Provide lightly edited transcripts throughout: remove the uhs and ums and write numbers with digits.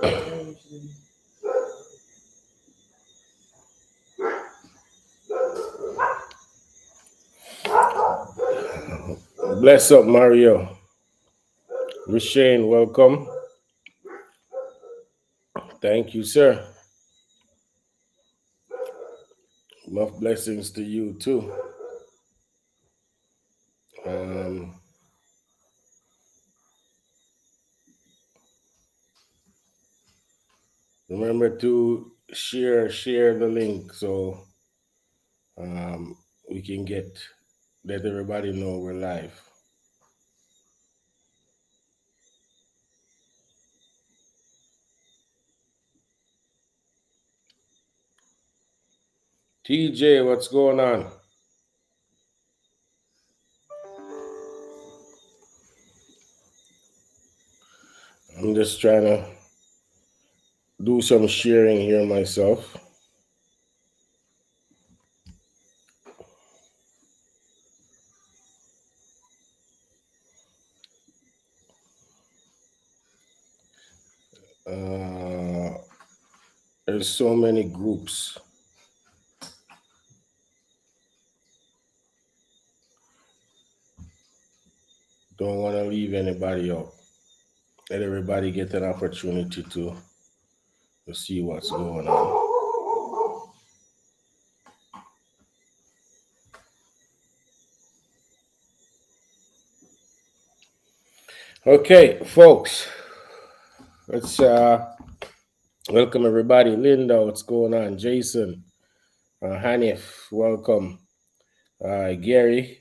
Bless up, Mario. Rashane, welcome. Thank you, sir. Much blessings to you too. Um, Remember to share the link so um, we can let everybody know we're live. TJ, what's going on? I'm just trying to do some sharing here myself. Uh, there's so many groups. Don't want to leave anybody out. Let everybody get an opportunity to see what's going on. Okay, folks, let's welcome everybody. Linda, what's going on? Jason, Hanif, welcome. Gary,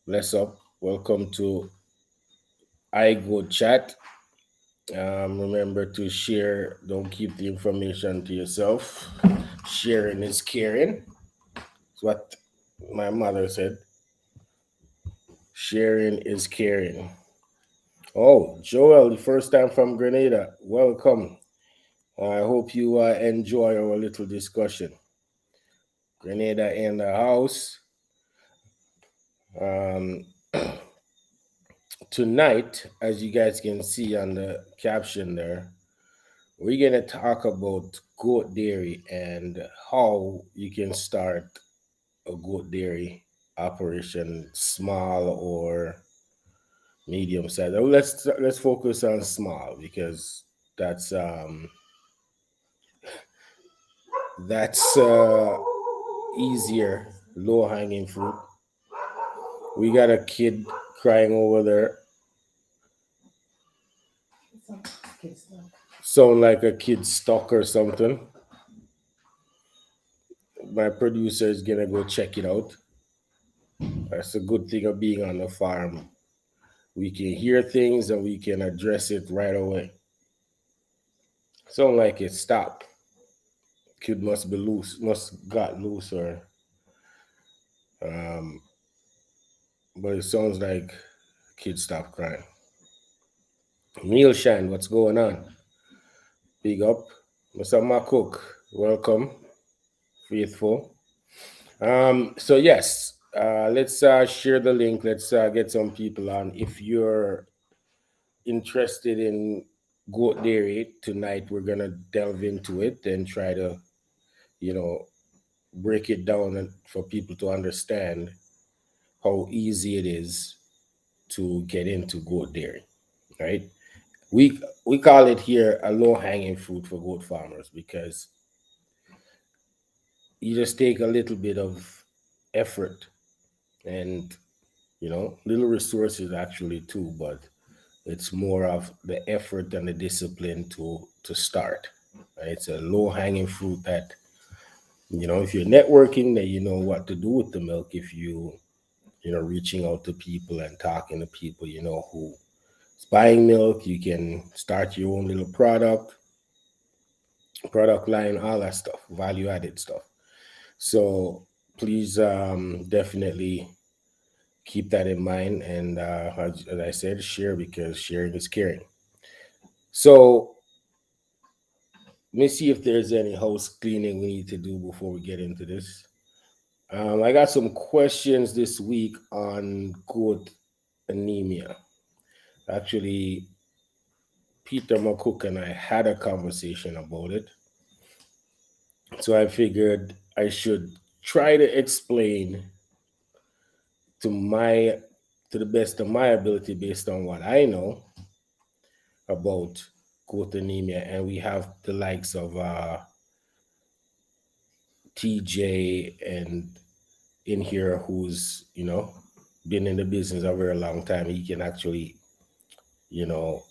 bless up. Welcome to iGoat chat. Remember to share. Don't keep the information to yourself. Sharing is caring. That's what my mother said. Sharing is caring. Oh, Joel, the first time from Grenada. Welcome. I hope you enjoy our little discussion. Grenada in the house. Um, Tonight, as you guys can see on the caption there, we're going to talk about goat dairy and how you can start a goat dairy operation, small or medium size. Let's focus on small because that's that's easier, low hanging fruit. We got a kid crying over there. Sound like a kid stuck or something. My producer is gonna go check it out. That's a good thing of being on the farm. We can hear things and we can address it right away. Sound like it stopped. Kid must be loose, must got loose or um but it sounds like kid stopped crying. Neil Shine, what's going on? Big up. Mr. Makuk, welcome. Faithful. So yes, let's share the link. Let's get some people on. If you're interested in goat dairy tonight, we're gonna delve into it and try to, you know, break it down and for people to understand how easy it is to get into goat dairy, right? We call it here a low hanging fruit for goat farmers because you just take a little bit of effort and little resources actually too, but it's more of the effort and the discipline to start. Right? It's a low hanging fruit that if you're networking, then you know what to do with the milk. If reaching out to people and talking to people, who is buying milk, you can start your own little product line, all that stuff, value added stuff. So please definitely keep that in mind. And as I said, share because sharing is caring. So let me see if there's any house cleaning we need to do before we get into this. I got some questions this week on goat anemia. Actually, Peter McCook and I had a conversation about it. So I figured I should try to explain to my to the best of my ability based on what I know about goat anemia. And we have the likes of TJ and in here who's, been in the business a very long time. He can actually, you know,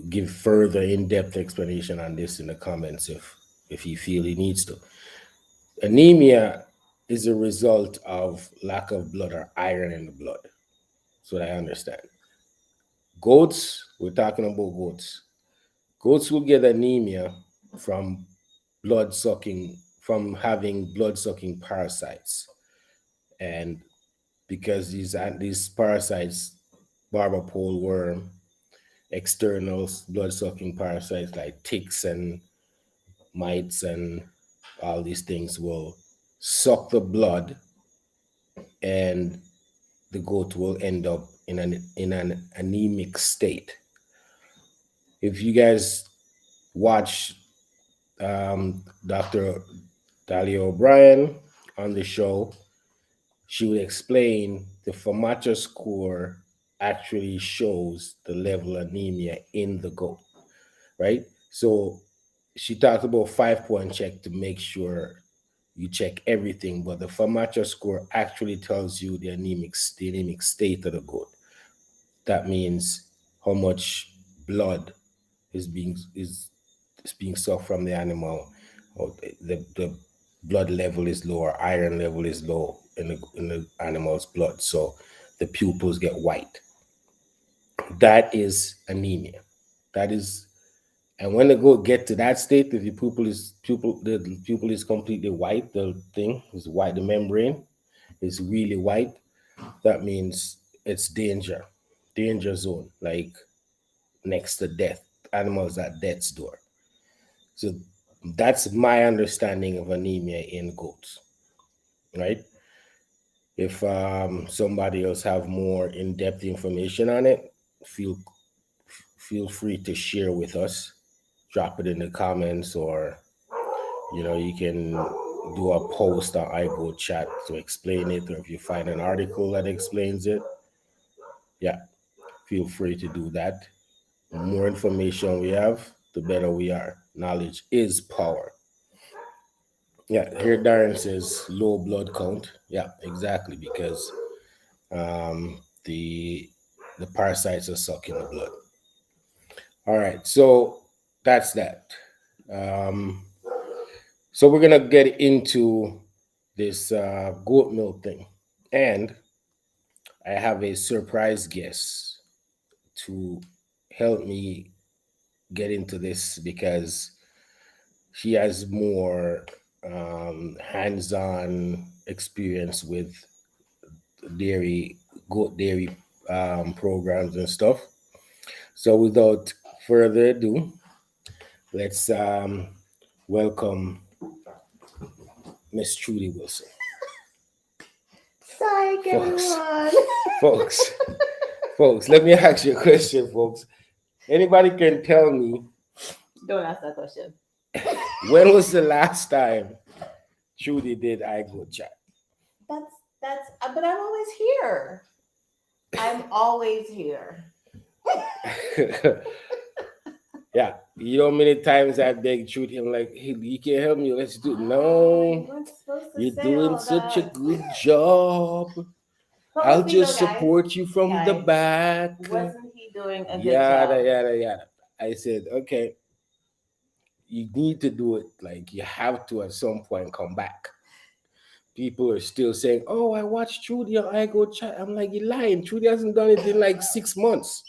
give further in-depth explanation on this in the comments if he feel he needs to. Anemia is a result of lack of blood or iron in the blood. So I understand. Goats, we're talking about goats. Goats will get anemia from blood sucking, from having blood sucking parasites. And because these parasites, barber pole worm, external blood sucking parasites like ticks and mites and all these things will suck the blood, and the goat will end up in an anemic state. If you guys watch Dr. Dalia O'Brien on the show, she would explain the Famacha score actually shows the level of anemia in the goat, right? So she talked about 5 point check to make sure you check everything, but the Famacha score actually tells you the anemic state of the goat. That means how much blood is being sucked from the animal, or the blood level is low, or iron level is low in the animal's blood. So the pupils get white. That is anemia. That is, and when the goat get to that state, if the pupil is completely white, the thing is white, the membrane is really white. That means it's danger zone, like next to death. Animals at death's door. So that's my understanding of anemia in goats, right? If somebody else have more in-depth information on it, feel feel free to share with us. Drop it in the comments, or you can do a post on iGoat chat to explain it, or if you find an article that explains it, yeah, feel free to do that. The more information we have, the better we are. Knowledge is power. Yeah, here Darren says low blood count. Yeah, exactly, because the parasites are sucking the blood. All right, so that's that. Um, so we're gonna get into this goat milk thing, and I have a surprise guest to help me get into this because she has more hands-on experience with dairy, goat dairy programs and stuff. So without further ado, let's welcome Miss Trudy Wilson. Psych, Folks, everyone. folks, folks, let me ask you a question, folks. Anybody can tell me Don't ask that question. when was the last time Trudy did iGoat chat? But I'm always here. I'm always here. Yeah, you know how many times I begged Trudy, I'm like, hey, you can help me, let's do it. You No, weren't supposed to you're say doing all such a that. good job. What was I'll he though, just guys? support you from the Guys, back. wasn't he doing a good Yada job? yada yada. I said, okay, you need to do it. Like you have to at some point come back. People are still saying, "Oh, I watched Trudy on I Go Chat." I'm like, you're lying. Trudy hasn't done it in like 6 months.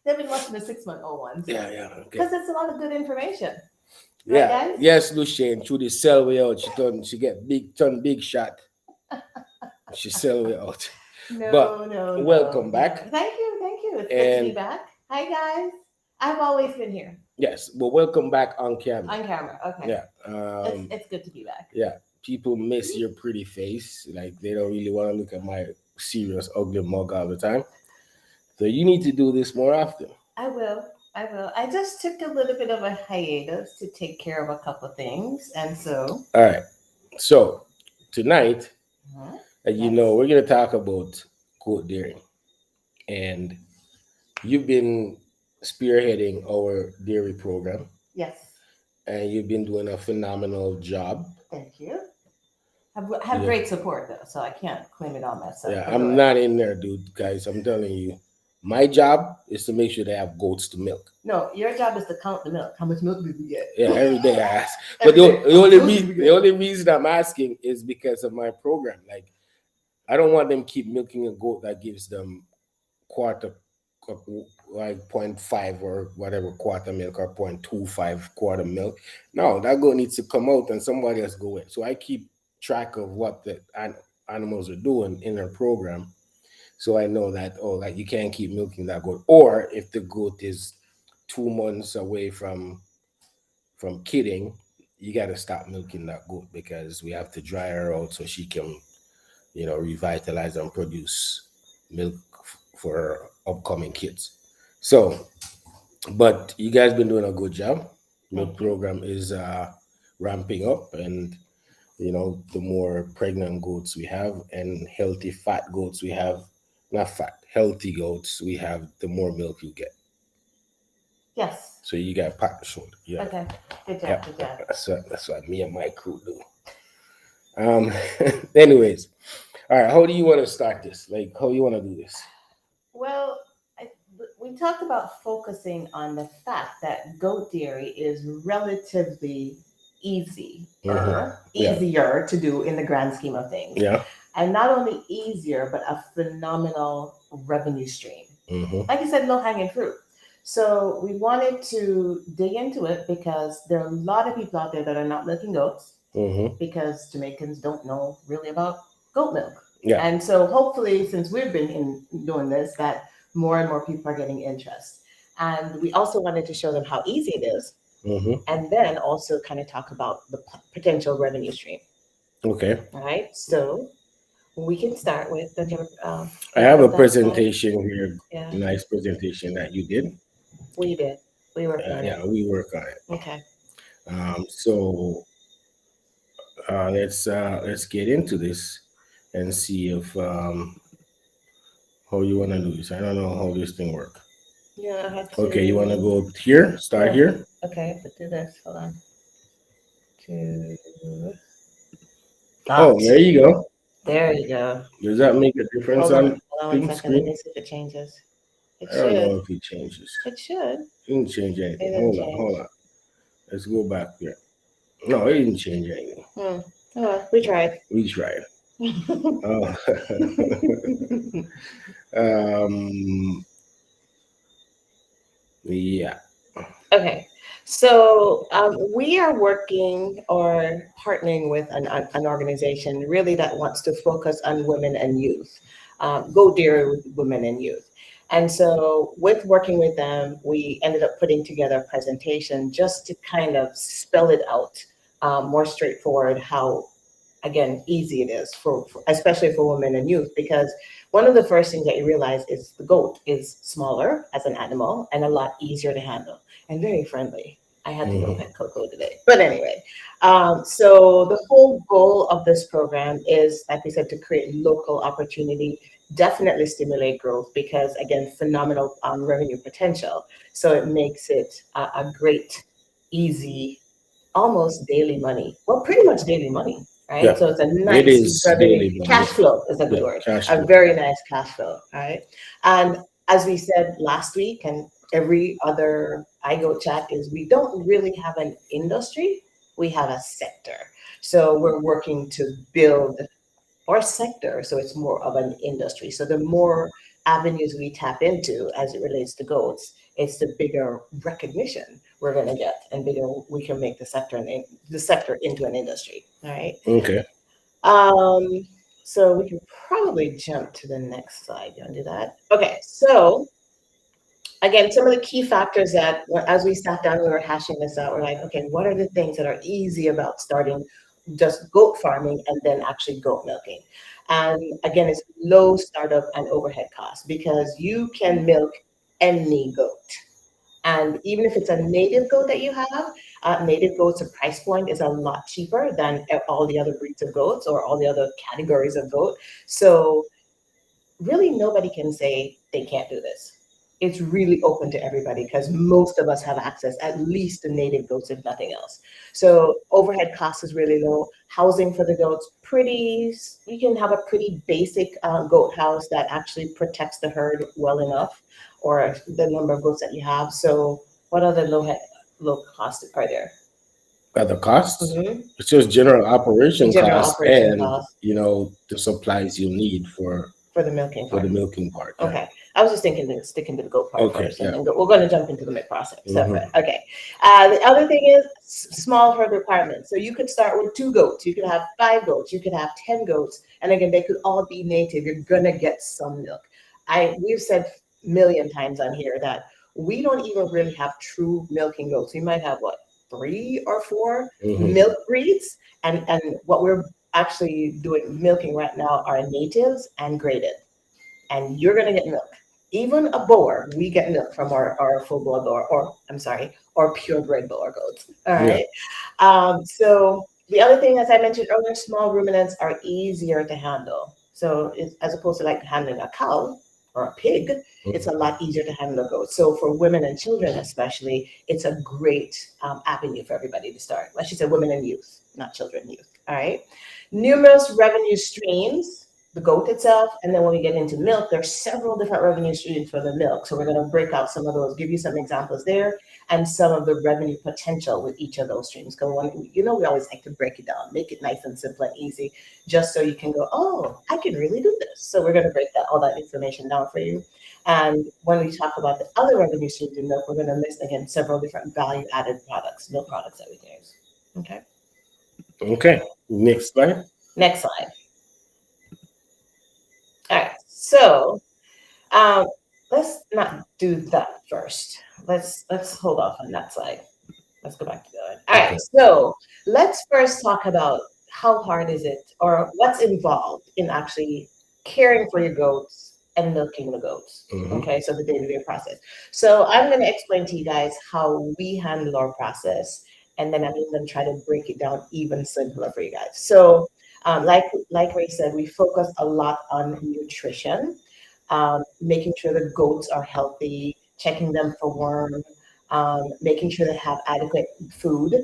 They've been watching the 6-month-old ones Yeah, yeah, okay. because it's a lot of good information, right, Yeah, guys? yes, Lucien. Trudy sell way out. She get big shot. She sell way out. But No, no, no, welcome no. back. Thank you. It's good to be And back. Hi, guys. I've always been here yes, but welcome back on camera. on camera. Okay, Yeah. it's good to be back. Yeah, people miss your pretty face. Like they don't really want to look at my serious ugly mug all the time. So you need to do this more often. I will. I will. I just took a little bit of a hiatus to take care of a couple things, and so All right. So tonight, mhm, you know, yes, we're gonna talk about goat dairy, and you've been spearheading our dairy program, yes. and you've been doing a phenomenal job. Thank you. Have Yeah, great support though, so I can't claim it on myself. yeah. But go I'm ahead. not in there, dude, guys. I'm telling you, my job is to make sure they have goats to milk. No, your job is to count the milk. How much milk did we Yeah, get? every day I ask. But Every day. How much milk did we the get? only reason I'm asking is because of my program. Like, I don't want them keep milking a goat that gives them quarter, like 0.5 or whatever quarter milk, or 0.25 quarter milk. No, that goat needs to come out and somebody else go in. So I keep track of what the animals are doing in their program. So I know that, oh, like, you can't keep milking that goat. Or if the goat is 2 months away from kidding, you got to stop milking that goat because we have to dry her out so she can, revitalize and produce milk for her upcoming kids. So, but you guys been doing a good job. Milk Thank you. program is ramping up, and the more pregnant goats we have and healthy fat goats we have, not fat, healthy goats we have, the more milk you get. Yes. So you got pat the shoulder. Yeah. Okay. Good job. Yeah, Good job. that's what me and my crew do. Um, anyways, all right. How do you want to start this? Like, how you want to do this? Well, I, we talked about focusing on the fact that goat dairy is relatively Mm-hmm. Yeah, easier to do in the grand scheme of things. yeah. And not only easier, but a phenomenal revenue stream. Mm-hmm. Like you said, low hanging fruit. So we wanted to dig into it because there are a lot of people out there that are not milking goats Mm-hmm. because Jamaicans don't know really about goat milk. Yeah. And so hopefully, since we've been doing this, that more and more people are getting interest. And we also wanted to show them how easy it is, Mm-hmm. and then also kind of talk about the potential revenue stream. Okay. All right. So we can start with the I you have a build that slide. presentation here, Yeah, nice presentation that you did. we did. We worked on it. Yeah, we work on it. Okay. So let's get into this and see if how you want to do this. I don't know how this thing work. Yeah, I had Okay, you want to to. go here? Start Yeah. here. Okay, but do this. Hold on. To Oh, that. there you go. There you go. Does that make a difference Hold on. on Hold on one thing second. Let screen? me see if it changes. It I don't should. know if it changes. It should. It didn't change It anything. didn't Hold on, change. hold on. Let's go back here. No, it didn't change anything. Hmm. Oh, well, we tried. We tried. Oh. um. Yeah. Okay. So we are working or partnering with an organization really that wants to focus on women and youth, go dairy with women and youth. And so, with working with them, we ended up putting together a presentation just to kind of spell it out more straightforward how again easy it is for especially for women and youth because one of the first things that you realize is the goat is smaller as an animal and a lot easier to handle and very friendly. I had to go Hmm. pet Coco today, but anyway, so the whole goal of this program is, like we said, to create local opportunity, definitely stimulate growth because again, phenomenal revenue potential. So it makes it a great, easy, almost daily money. Well, pretty much daily money, right? Yeah. So it's a It nice is revenue, daily, man. cash flow is a good Yeah. word, Cash a flow. very nice cash flow, right? And as we said last week and every other iGoat chat is we don't really have an industry, we have a sector. So we're working to build our sector so it's more of an industry. So the more avenues we tap into as it relates to goats, it's the bigger recognition we're going to get and bigger we can make the sector and the sector into an industry. All right. Okay. Um, so we can probably jump to the next slide. You want to do that? Okay. So again, some of the key factors that as we sat down, we were hashing this out. We're like, okay, what are the things that are easy about starting just goat farming and then actually goat milking? And again, it's low startup and overhead costs because you can milk any goat. And even if it's a native goat that you have, native goats, the price point is a lot cheaper than all the other breeds of goats or all the other categories of goat. So really nobody can say they can't do this. It's really open to everybody because most of us have access at least to native goats, if nothing else. So overhead cost is really low. Housing for the goats, pretty, you can have a pretty basic goat house that actually protects the herd well enough or the number of goats that you have. So what other low cost are there? At the costs, Mm-hmm. it's just general operation General costs operation and costs the supplies you need for the milking for part. the milking part. Yeah. Okay, I was just thinking to sticking to the goat part Okay. first, and Yeah. then we're going to jump into the milk process separate. Hmm. Okay, the other thing is small herd requirements. So you could start with 2 goats, you could have 5 goats, you could have 10 goats, and again, they could all be native. You're gonna get some milk. We've said million times on here that we don't even really have true milking goats. We might have what 3 or 4 Hmm. milk breeds, and what we're actually doing milking right now are natives and graded, and you're going to get milk. Even a Boer, we get milk from our full blood Boer, or I'm sorry, our purebred Boer goats. All Yeah. right. So the other thing, as I mentioned earlier, small ruminants are easier to handle. So as opposed to like handling a cow or a pig, it's a lot easier to handle a goat. So for women and children, especially, it's a great avenue for everybody to start. I should say women and youth, not children, youth. All right. Numerous revenue streams, the goat itself, and then when we get into milk, there's several different revenue streams for the milk. So we're going to break out some of those, give you some examples there, and some of the revenue potential with each of those streams. Because we always like to break it down, make it nice and simple and easy, just so you can go, oh, I can really do this. So we're going to break all that information down for you. And when we talk about the other revenue streams in milk, we're going to list again several different value-added products, milk products that we can use. Okay. Okay. Next slide. Next slide. All right. So Um, let's not do that first. Let's hold off on that slide. Let's go back to the other. All Okay. right, so let's first talk about how hard is it or what's involved in actually caring for your goats and milking the goats. Hmm. Okay, so the day-to-day process. So I'm going to explain to you guys how we handle our process, and then I'm going to try to break it down even simpler for you guys. So, like Ray said, we focus a lot on nutrition, making sure the goats are healthy, checking them for worm, making sure they have adequate food,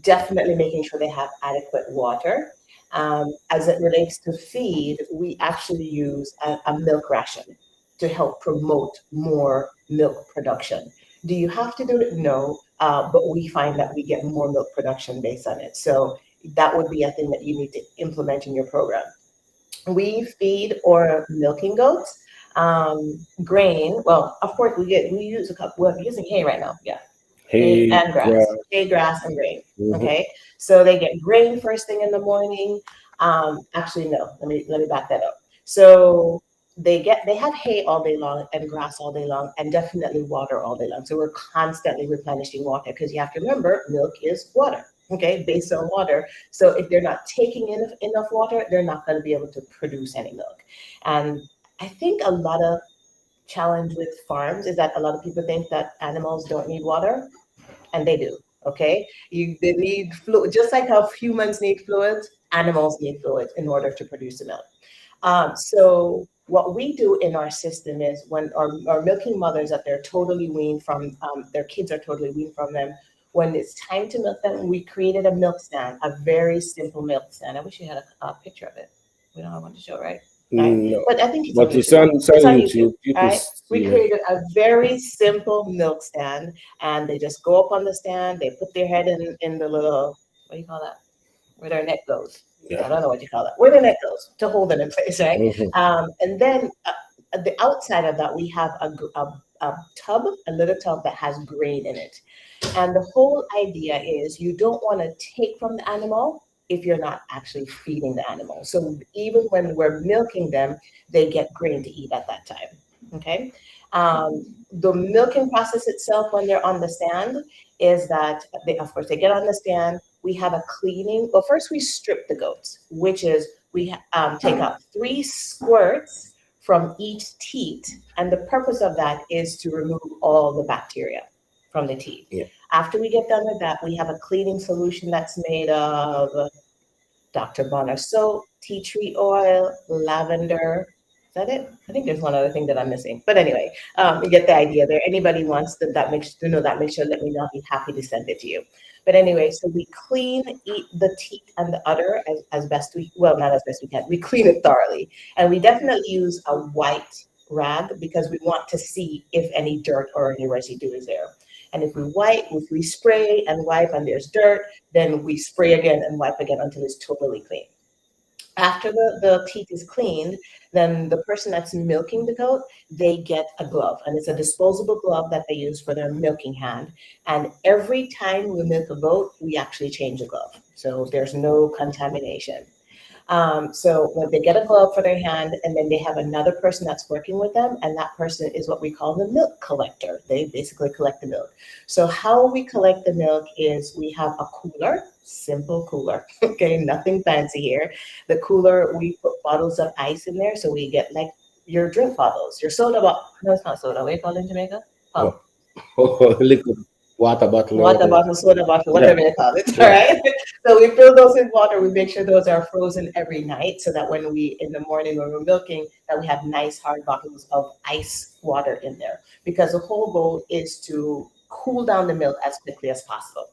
definitely making sure they have adequate water. As it relates to feed, we actually use a milk ration to help promote more milk production. Do you have to do it? No, but we find that we get more milk production based on it. So that would be a thing that you need to implement in your program. We feed our milking goats grain. Well, of course, we use a couple. We're using hay right now. Yeah, Hey, grass, hay, grass, and grain. hmm. Okay, so they get grain first thing in the morning. Actually, no. Let me back that up. So they have hay all day long and grass all day long, and definitely water all day long. So we're constantly replenishing water because you have to remember milk is water. Okay, based on water. So if they're not taking in enough water, they're not going to be able to produce any milk. And I think a lot of challenge with farms is that a lot of people think that animals don't need water, and they do. Okay, they need fluid, just like how humans need fluids. Animals need fluids in order to produce the milk. So what we do in our system is when our milking mothers that they're totally weaned from, their kids are totally weaned from them. When it's time to milk them, we created a milk stand, a very simple milk stand. I wish you had a picture of it. We don't have one to show, right? Right. No, But I think it's on but YouTube. it's on It's on YouTube. YouTube. You All can right. We see it. created a very simple milk stand, and they just go up on the stand. They put their head in the little, what do you call that? Where their neck goes. I Yeah. don't know what you call that. Where the neck goes to hold it in place, right? Hmm. And then at the outside of that, we have a tub, a little tub that has grain in it. And the whole idea is you don't want to take from the animal if you're not actually feeding the animal. So even when we're milking them, they get grain to eat at that time. Okay. The milking process itself, when they're on the stand, is that of course, they get on the stand. We have a cleaning. Well, first we strip the goats, which is we take out 3 squirts from each teat, and the purpose of that is to remove all the bacteria. from the teat. Yeah. After we get done with that, we have a cleaning solution that's made of Dr. Bonner soap, tea tree oil, lavender. Is that it? I think there's one other thing that I'm missing. But anyway, you get the idea there. Anybody wants that makes to know that, make sure let me know. I'll be happy to send it to you. But anyway, so we clean eat the teat and the udder as best we, well, not as best we can. We clean it thoroughly. And we definitely use a white rag because we want to see if any dirt or any residue is there. And if we spray and wipe and there's dirt, then we spray again and wipe again until it's totally clean. After the teeth is cleaned, then the person that's milking the goat, they get a glove, and it's a disposable glove that they use for their milking hand. And every time we milk a goat, we actually change the glove. So there's no contamination. So when they get a glove for their hand, and then they have another person that's working with them, and that person is what we call the milk collector. They basically collect the milk. So how we collect the milk is we have a cooler, simple cooler, okay, nothing fancy here. The cooler, we put bottles of ice in there, so we get like your drink bottles, your soda bottle. No, it's not soda. What do you call it in Jamaica? Pump. Liquid water bottle or Water whatever. bottle, soda bottle, Yeah. whatever you call it. All Yeah. right. So we fill those in water. We make sure those are frozen every night so that when we, in the morning when we're milking, that we have nice hard bottles of ice water in there. Because the whole goal is to cool down the milk as quickly as possible.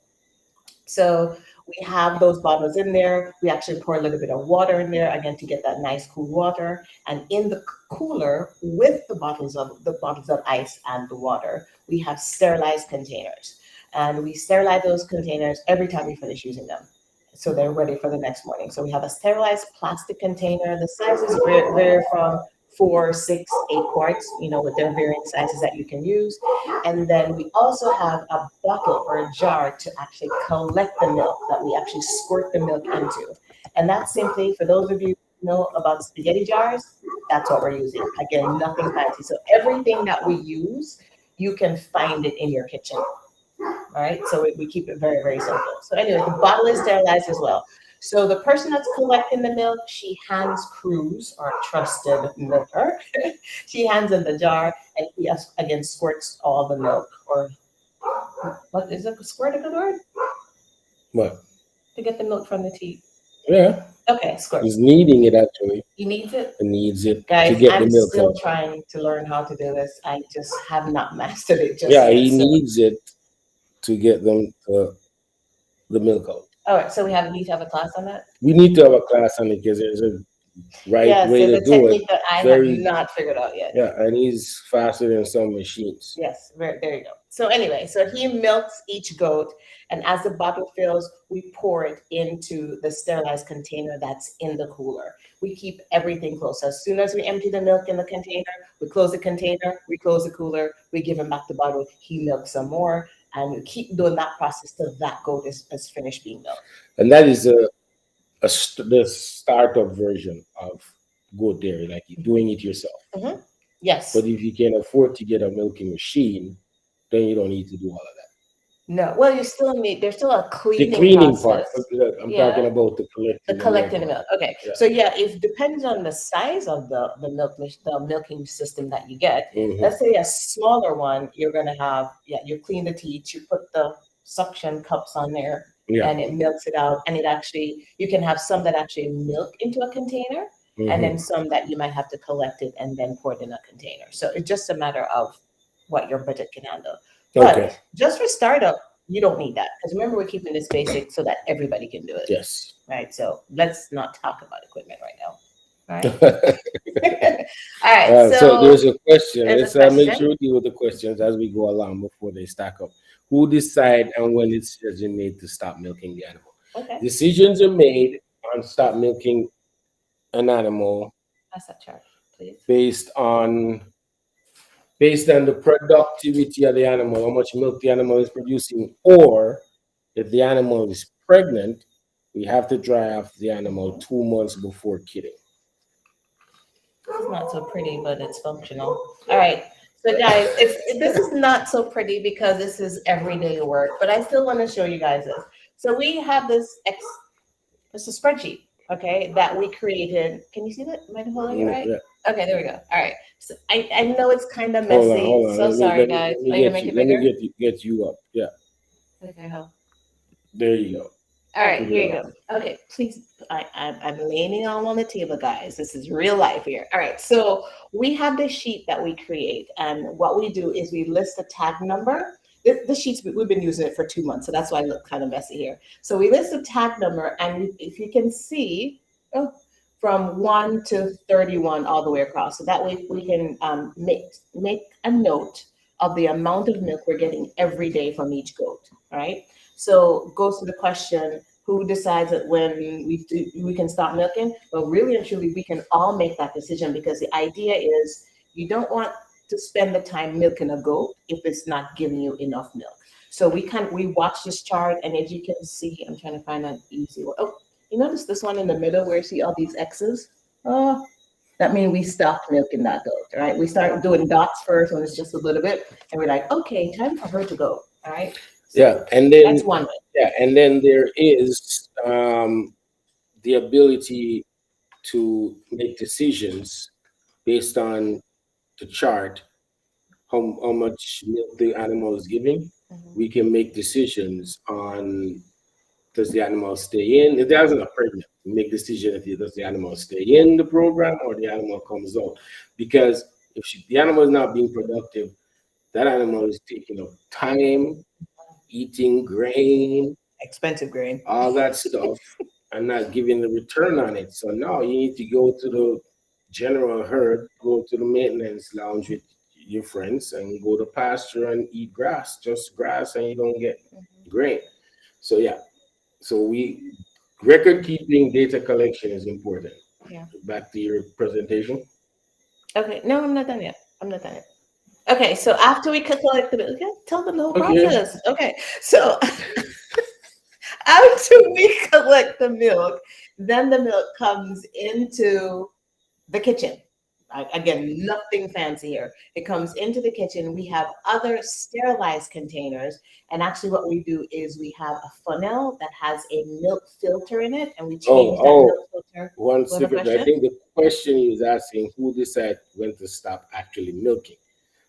So we have those bottles in there. We actually pour a little bit of water in there again to get that nice cool water. And in the cooler with the bottles of ice and the water, we have sterilized containers. And we sterilize those containers every time we finish using them. So they're ready for the next morning. So we have a sterilized plastic container. The sizes vary from 4, 6, 8 quarts, with their varying sizes that you can use. And then we also have a bottle or a jar to actually collect the milk that we actually squirt the milk into. And that's simply, for those of you who know about spaghetti jars, that's what we're using. Again, nothing fancy. So everything that we use, you can find it in your kitchen. All right, so we keep it very, very simple. So anyway, the bottle is sterilized as well. So the person that's collecting the milk, she hands Cruz, our trusted milker, she hands in the jar, and he again squirts all the milk. Or what is it? Squirt a good word? What? To get the milk from the teat. Yeah. Okay, squirt. He's needing it actually. He needs it. He needs it to Guys, get the I'm milk still out. trying to learn how to do this. I just have not mastered it just Yeah, yet. he So, needs it to get them the milk out. all right, so we need to have a class on that. We need to have a class on it because there's a right Yes, way there's to a do it. technique that I have Very not figured out yet. Yeah, and he's faster than some machines. Yes, there you go. So anyway, so he milks each goat, and as the bottle fills, we pour it into the sterilized container that's in the cooler. We keep everything close. So as soon as we empty the milk in the container, we close the container, we close the cooler, we give him back the bottle, he milks some more, and we keep doing that process till that goat is finished being milked. And that is the startup version of goat dairy, like you're doing it yourself. Mm-hmm. Yes. But if you can afford to get a milking machine, then you don't need to do all of that. No, well, there's still a The cleaning cleaning process. part, I'm talking about the collecting. The collecting the milk. Okay. Yeah. So yeah, it depends on the size of the milking system that you get. Mhm. Let's say a smaller one, you're gonna have, you clean the teats, you put the suction cups on there, Yeah. and it milks it out. And you can have some that actually milk into a container, and then some that you might have to collect it and then pour it in a container. So it's just a matter of what your budget can handle. But Okay. just for startup, you don't need that. Because remember, we're keeping this basic so that everybody can do it. Yes. Right. So let's not talk about equipment right now. All right. All right. So there's a question. there's Let's a make question. sure we deal with the questions as we go along before they stack up. Who decide and when it's decision made to stop milking the animal? Okay. Decisions are made on stop milking an animal Pass that chart, please. based on the productivity of the animal, how much milk the animal is producing, or if the animal is pregnant, we have to dry off the animal 2 months before kidding. This is not so pretty, but it's functional. All right. So guys, this is not so pretty because this is everyday work, but I still want to show you guys this. So we have it's a spreadsheet, okay, that we created. Can you see that? Am I holding it right? Yeah. Okay, there we go. All right. So I know it's kind of Hold messy. on. So sorry, Let guys. me Are you gonna get make you. it Let me bigger? get you up. Yeah, Okay, hold. there you go. All right, Put it here you up. go. Okay, please. I'm laying it all on the table, guys. This is real life here. All right, so we have this sheet that we create, and what we do is we list the tag number. The sheets we've been using it for 2 months, so that's why I look kind of messy here. So we list the tag number, and if you can see, oh, from 1 to 31 all the way across, so that way we can make a note of the amount of milk we're getting every day from each goat. All right. So goes to the question, who decides that when we can stop milking? Well, really and truly, we can all make that decision because the idea is you don't want to spend the time milking a goat if it's not giving you enough milk. So we watch this chart, and as you can see, I'm trying to find an easy one. Oh, you notice this one in the middle where you see all these X's? Oh, that means we stopped milking that goat, right? We start doing dots first when it's just a little bit, and we're like, okay, time for her to go, all right? Yeah, So and that's then one way. yeah, and then there is the ability to make decisions based on the chart, how much milk the animal is giving. Mhm. We can make decisions on, does the animal stay in? If the animal is not pregnant, we make decision if does the animal stay in the program or the animal comes out. Because if the animal is not being productive, that animal is taking up time, eating grain, Expensive grain. all that stuff, and not giving the return on it. So now you need to go to the general herd, go to the maintenance lounge with your friends, and go to pasture and eat grass, just grass, and you don't get grain. So yeah, so we record keeping, data collection is important. Yeah. Back to your presentation. Okay. No, I'm not done yet. I'm not done yet. Okay. So after we collect the, okay, tell them the whole Okay. process. Okay. So after we collect the milk, then the milk comes into the kitchen. Again, nothing fancy here. It comes into the kitchen. We have other sterilized containers. And actually, what we do is we have a funnel that has a milk filter in it, and we Oh, change that milk filter. one You have a secret. I question? think the question he was asking, who decide when to stop actually milking?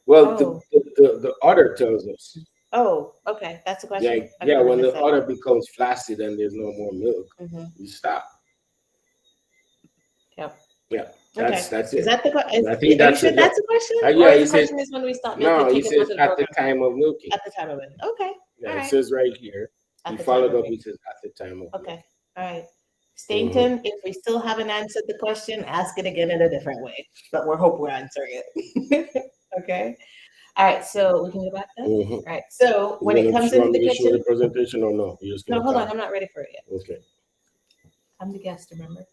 Well, Oh, the udder tells us. oh, okay. That's the question. Like, Okay, yeah, then I when missed the that. udder becomes flaccid and there's no more milk, Hmm. you stop. Yep. Yeah, Okay. that's Is it. that the question? I think Are you that's sure it. Yeah. that's the question? Or Yeah, is he the said question is when we stop milking, no. He take it says into the at the program time of milking. at the time of it? Okay. Yeah, All it right. says right here. He At the time followed of up. it. He says at the time of milking. Okay. All right. Hmm. Stainton, if we still haven't answered the question, ask it again in a different way. But we hope we're answering it. Okay. All right. So we can go back then. Hmm. All right. So You when it gonna comes want into me the to show the kitchen, presentation or no? You're just no, gonna hold on. talk. I'm not ready for it yet. Okay. I'm the guest, remember?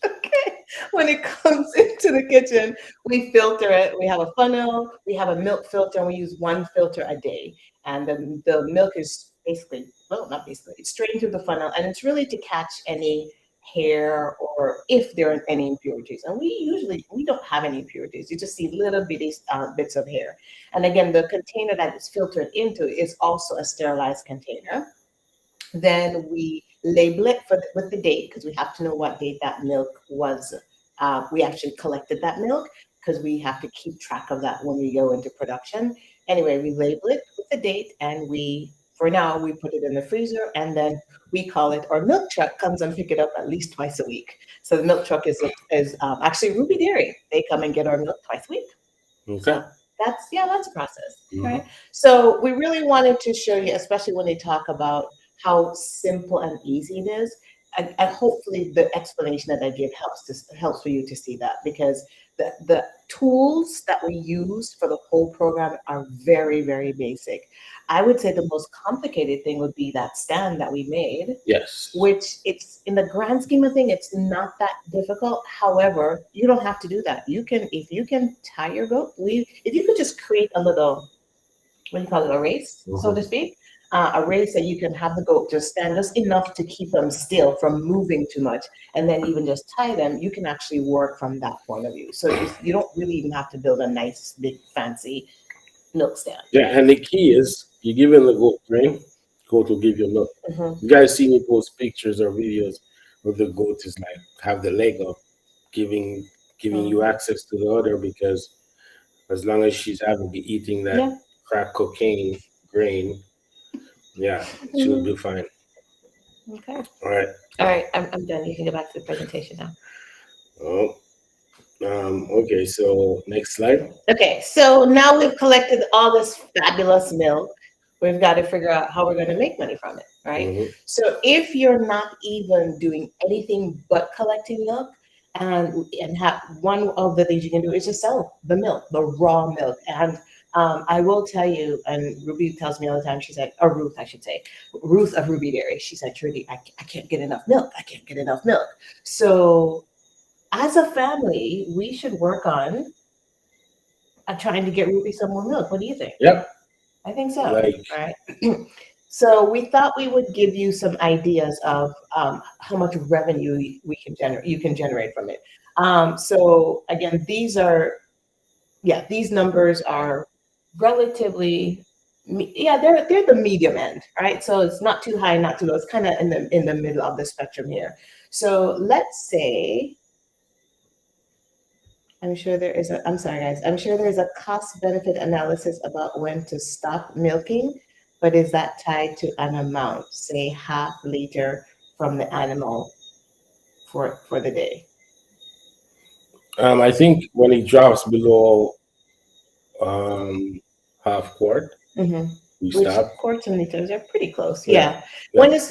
Okay. When it comes into the kitchen, we filter it. We have a funnel, we have a milk filter, and we use one filter a day. And the milk is basically, well, not basically, it's straight through the funnel, and it's really to catch any hair or if there are any impurities. And we don't have any impurities. You just see little bitty bits of hair. And again, the container that it's filtered into is also a sterilized container. Then we label it with the date because we have to know what date that milk was. We actually collected that milk because we have to keep track of that when we go into production. Anyway, we label it with the date, and for now, we put it in the freezer, and then we call it, our milk truck comes and pick it up at least twice a week. So the milk truck is actually Ruby Dairy. They come and get our milk twice a week. Okay. So that's a process, Hmm. right? So we really wanted to show you, especially when they talk about how simple and easy it is. And hopefully the explanation that I give helps for you to see that because the tools that we use for the whole program are very, very basic. I would say the most complicated thing would be that stand that we made, Yes. which it's in the grand scheme of thing, it's not that difficult. However, you don't have to do that. If you can tie your goat, if you could just create a little, what do you call it, a race, so to Hmm. speak, a race that you can have the goat just stand just enough to keep them still from moving too much, and then even just tie them. You can actually work from that point of view. So you don't really even have to build a nice, big, fancy milk stand. Yeah, and the key is you give him the goat grain, goat will give you milk. Hmm. You guys see me post pictures or videos where the goat is like have the leg up. giving giving you Mhm. access to the other, because as long as she's having eating that Yeah. crack cocaine grain, yeah, she'll Mhm. be fine. Okay. All right. All right. I'm done. You can go back to the presentation now. Oh, okay. So next slide. Okay, so now we've collected all this fabulous milk. We've got to figure out how we're going to make money from it, right? Hmm. So if you're not even doing anything but collecting milk, and have one of the things you can do is just sell the milk, the raw milk. And I will tell you, and Ruby tells me all the time. She said, or Ruth, I should say, Ruth of Ruby Dairy. She said, Trudy, I can't get enough milk. I can't get enough milk. So as a family, we should work on trying to get Ruby some more milk. What do you think? Yep. I think so. Like, Right. So we thought we would give you some ideas of how much revenue we can generate. You can generate from it. So again, these numbers are relatively, they're the medium end, right? So it's not too high, not too low. It's kind of in the middle of the spectrum here. So let's say I'm sorry, guys. I'm sure there's a cost benefit analysis about when to stop milking, but is that tied to an amount, say half liter from the animal for the day? I think when it drops below um, half quart, Hmm. we Which stop. quarts and liters are pretty close. Yeah. Yeah.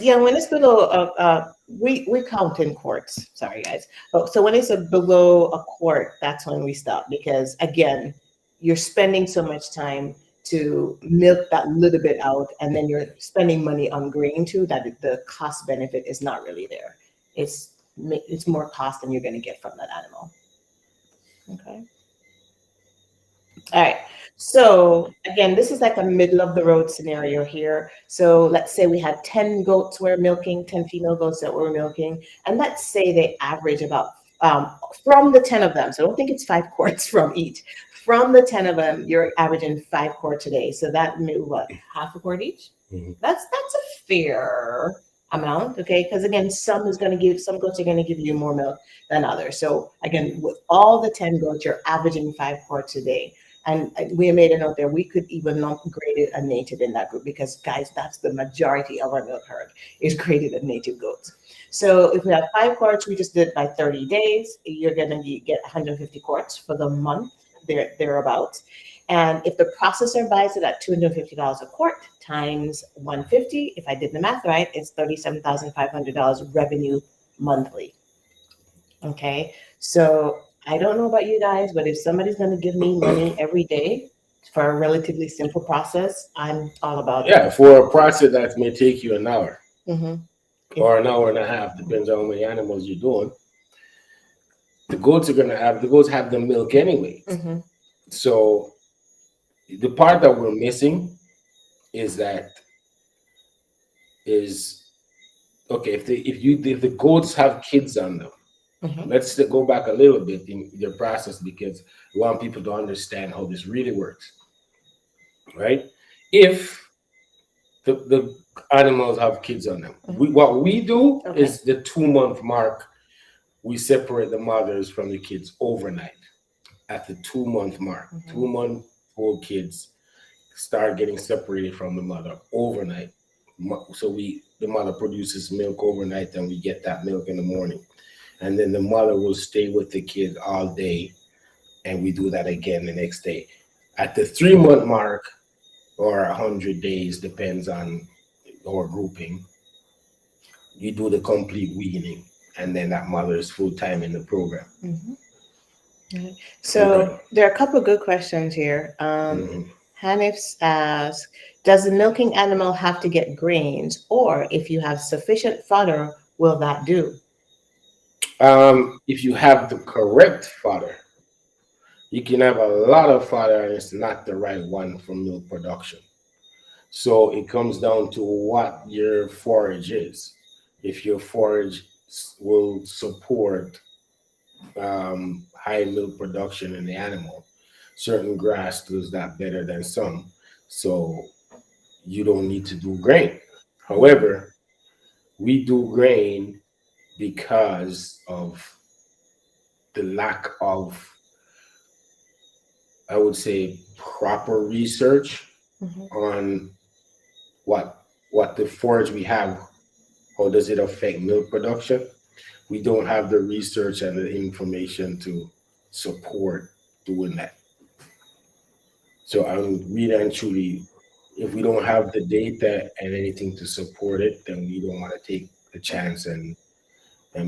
Yeah. When it's below we count in quarts. Sorry guys. Oh, so when it's below a quart, that's when we stop because again, you're spending so much time to milk that little bit out, and then you're spending money on grain too. That the cost benefit is not really there. It's more cost than you're going to get from that animal. Okay. All right. So again, this is like a middle of the road scenario here. So let's say we had 10 goats we're milking, 10 female goats that we're milking, and let's say they average about from the 10 of them. So don't think it's 5 quarts from each. From the 10 of them, you're averaging 5 quarts a day. So that means what, half a quart each? Mhm. That's a fair amount, okay? Because again, some goats are going to give you more milk than others. So again, with all the 10 goats, you're averaging 5 quarts a day. And we made a note there. We could even not grade a native in that group because, guys, that's the majority of our milk herd is graded as native goats. So if we have 5 quarts, we just did it by 30 days. You're going to get 150 quarts for the month, thereabouts. And if the processor buys it at $250 a quart times 150, if I did the math right, it's $37,500 revenue monthly. Okay. So I don't know about you guys, but if somebody's going to give me money every day for a relatively simple process, I'm all about it. Yeah. For a process that may take you an hour Hmm. or an hour and a half, depends on how many animals you're doing. The goats have the milk anyway. Hmm. So the part that we're missing is that is okay. If the goats have kids on them, Hmm. let's go back a little bit in their process because we want people to understand how this really works, right? If the animals have kids on them, what we do Okay. is the 2 month mark, we separate the mothers from the kids overnight. At the 2 month mark, Hmm. 2 month old kids start getting separated from the mother overnight. So the mother produces milk overnight, and we get that milk in the morning, and then the mother will stay with the kid all day, and we do that again the next day. At the 3 month mark, or 100 days, depends on our grouping, you do the complete weaning, and then that mother is full time in the program. Hmm. Okay. So there are a couple of good questions here. Mhm. Hanif asks, does the milking animal have to get grains, or if you have sufficient fodder, will that do? If you have the correct fodder, you can have a lot of fodder and it's not the right one for milk production. So it comes down to what your forage is. If your forage will support high milk production in the animal, certain grass does that better than some. So you don't need to do grain. However, we do grain because of the lack of, I would say, proper research Mhm. on what the forage we have, how does it affect milk production. We don't have the research and the information to support doing that. So I'm really and truly, if we don't have the data and anything to support it, then we don't want to take the chance and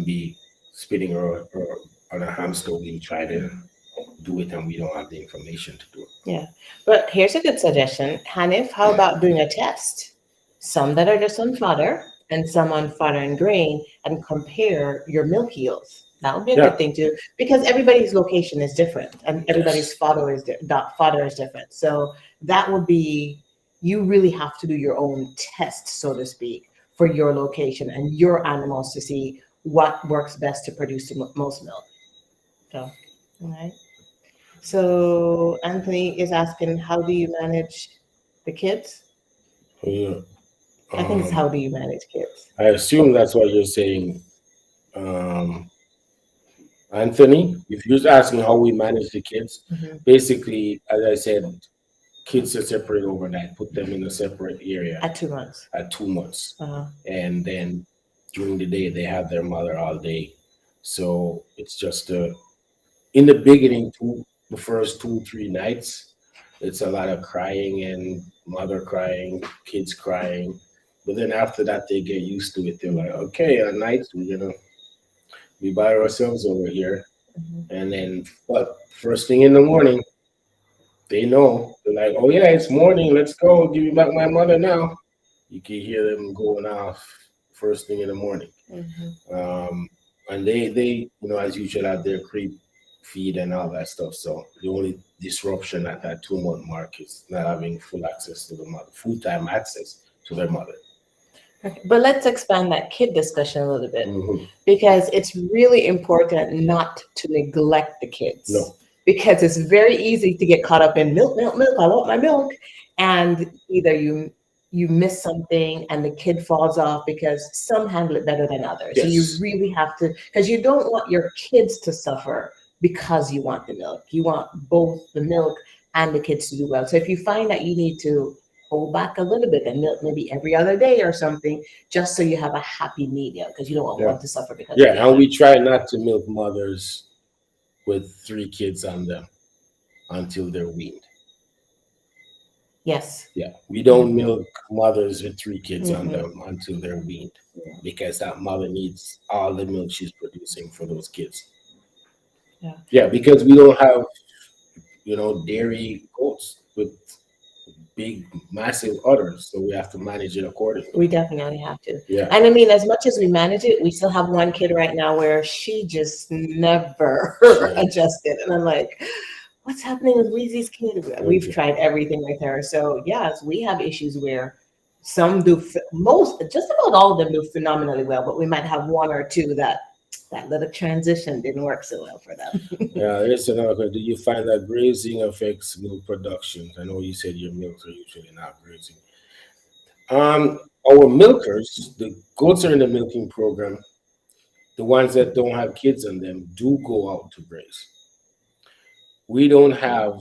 be spinning or on a hamster wheel try to do it and we don't have the information to do it. Yeah. But here's a good suggestion. Hanif, how about doing a test? Some that are just on fodder and some on fodder and grain and compare your milk yields. That would be a good Yeah. thing to, because everybody's location is different and everybody's Yes. fodder is different. So that would be, you really have to do your own test, so to speak, for your location and your animals to see what works best to produce the most milk. So, all right. So Anthony is asking, how do you manage the kids? Yeah. I think it's Um, how do you manage kids? I assume that's what you're saying, um, Anthony. If you're asking how we manage the kids, Hmm. basically, as I said, kids are separate overnight. Put them in a separate area At 2 months. at 2 months, Uh-huh. and then during the day they have their mother all day. So it's just in the beginning, the first 2 3 nights, it's a lot of crying and mother crying, kids crying. But then after that, they get used to it. They're like, okay, at night we're gonna be by ourselves over here. Mhm. And then, but first thing in the morning, they know. They're like, oh yeah, it's morning. Let's go. Give me back my mother now. You can hear them going off first thing in the morning. Mhm. Um, and they, as usual, have their creep feed and all that stuff. So the only disruption at that 2 month mark is not having full access to the mother, full time access to their mother. Okay. But let's expand that kid discussion a little bit Hmm. because it's really important not to neglect the kids No. because it's very easy to get caught up in milk, milk, milk. I want my milk, and either you miss something and the kid falls off because some handle it better than others. So you Yes. really have to, because you don't want your kids to suffer because you want the milk. You want both the milk and the kids to do well. So if you find that you need to hold back a little bit and milk maybe every other day or something, just so you have a happy medium because you don't want Yeah. one to suffer because of the Yeah. And other. we try not to milk mothers with 3 kids on them until they're weaned. Yes. Yeah. We don't milk mothers with 3 kids on Hmm. them until they're weaned Yeah. because that mother needs all the milk she's producing for those kids. Yeah. Yeah, because we don't have, dairy goats with big, massive udders, so we have to manage it accordingly. We definitely have to. Yeah. And I mean, as much as we manage it, we still have one kid right now where she just never Yeah. adjusted. And I'm like, what's happening with Weezy's kid? We've Okay. tried everything with her. So, yes, we have issues where some do, most, just about all of them do phenomenally well, but we might have one or two that little transition didn't work so well for them. Yeah, there's another. Do you find that grazing affects milk production? I know you said your milks are usually not grazing. Our milkers, the goats are in the milking program. The ones that don't have kids on them do go out to graze. We don't have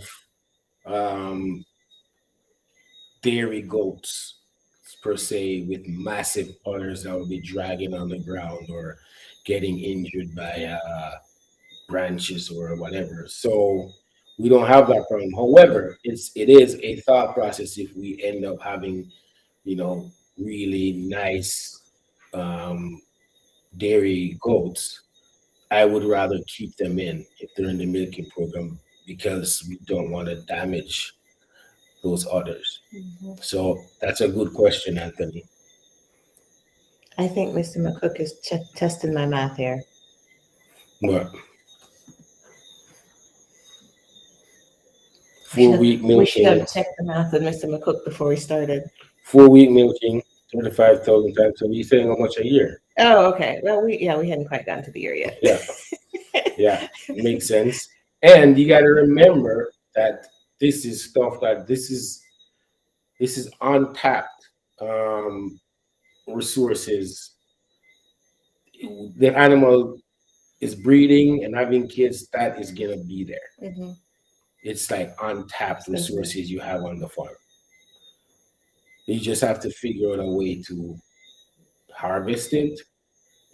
um, dairy goats per se with massive udders that will be dragging on the ground or getting injured by branches or whatever. So we don't have that problem. However, it is a thought process if we end up having, really nice um, dairy goats. I would rather keep them in if they're in the milking program because we don't want to damage those others. Mhm. So that's a good question, Anthony. I think Mr. McCook is testing my math here. But We four should week we should milking, have checked the math with Mr. McCook before we started. 4 week milking, 35,000 times. So you're saying how much a year? Oh, okay. Well, we hadn't quite gotten to the year yet. Yeah, yeah, makes sense. And you got to remember that this is untapped um, resources. The animal is breeding and having kids, that is gonna be there. Mm-hmm. It's like untapped Simply. resources you have on the farm. You just have to figure out a way to harvest it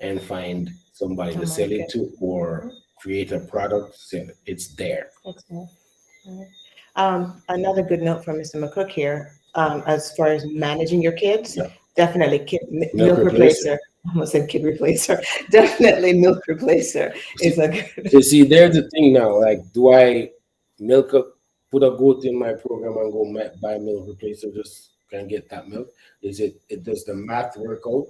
and find somebody A to sell it market. to or Mm-hmm. create a product, sell it. It's there. That's good. Right. Another good note from Mr. McCook here, as far as managing your kids, Yeah. definitely Milk milk replacer. replacer. I almost said kid replacer. Definitely milk replacer is a good. So see, there's the thing now. Like, do I milk up, put a goat in my program and go buy milk replacer just can get that milk? Is it does the math work out?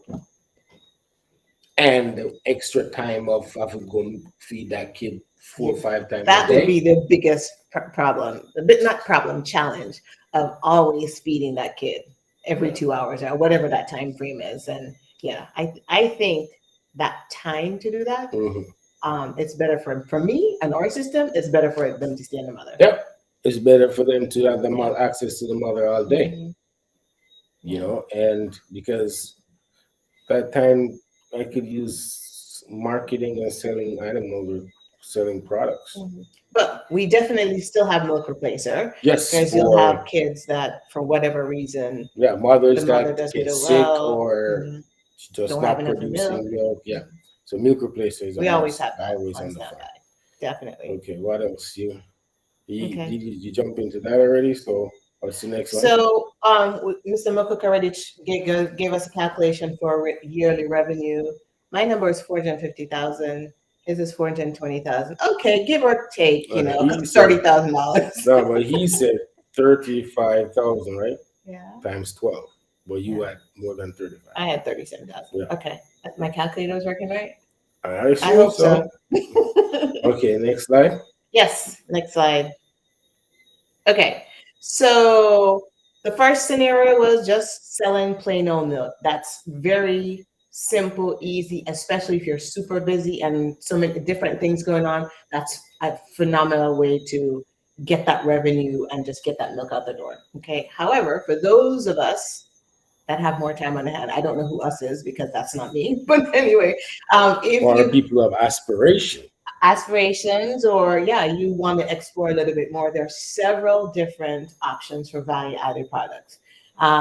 And the extra time of having to go feed that kid four or five times a That would day? be the biggest problem, the bit not problem, challenge of always feeding that kid every Yeah. 2 hours or whatever that time frame is. And yeah, I think that time to do that, Hmm. it's better for me and our system. It's better for them to stay in the mother. Yep. It's better for them to have the Yeah. access to the mother all day, Mhm. you Yeah. know, and because that time I could use marketing and selling, I don't know, selling products. Mhm. But we definitely still have milk replacer Yes, because you'll have for kids that, for whatever reason, yeah, the mothers mother that doesn't get do sick well, or just don't have not enough milk. producing milk. Yeah. Mhm. So milk replacer is a We always must, have that always on on the farm. standby. Definitely. Okay, what else? Okay. You jump into that already? So what's the next one? So, Mr. McCook already gave us a calculation for yearly revenue. My number is 450,000. His is 420,000. Okay, give or take, He said $30,000. no, but he said 35,000, right? Yeah. Times 12. But you Yeah. had more than 35. I had 37,000. Yeah. Okay. My calculator was working right? I I assume hope so. so. Okay, next slide. Yes. Next slide. Okay. So the first scenario was just selling plain old milk. That's very simple, easy, especially if you're super busy and so many different things going on. That's a phenomenal way to get that revenue and just get that milk out the door. Okay. However, for those of us that have more time on hand, I don't know who us is because that's not me. But anyway, if Or you people of aspiration. aspirations or yeah you want to explore a little bit more, there are several different options for value added products.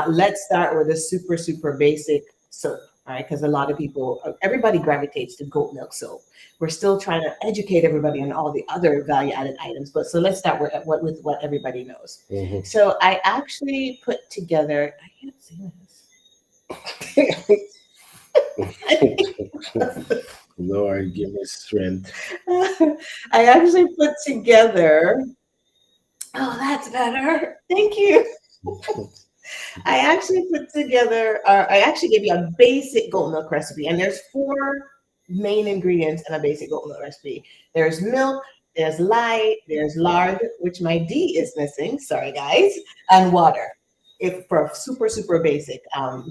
Let's start with a super basic soap. All right, because a lot of people, everybody gravitates to goat milk soap. We're still trying to educate everybody on all the other value added items, but so let's start with what everybody knows. Hmm. So I actually put together, I can't see this. Lord, give me strength. I actually put together. Oh, that's better. Thank you. I actually put together. I actually gave you a basic goat milk recipe, and there's four main ingredients in a basic goat milk recipe. There's milk, there's lye, there's lard, which my D is missing. Sorry, guys, and water. If for a super basic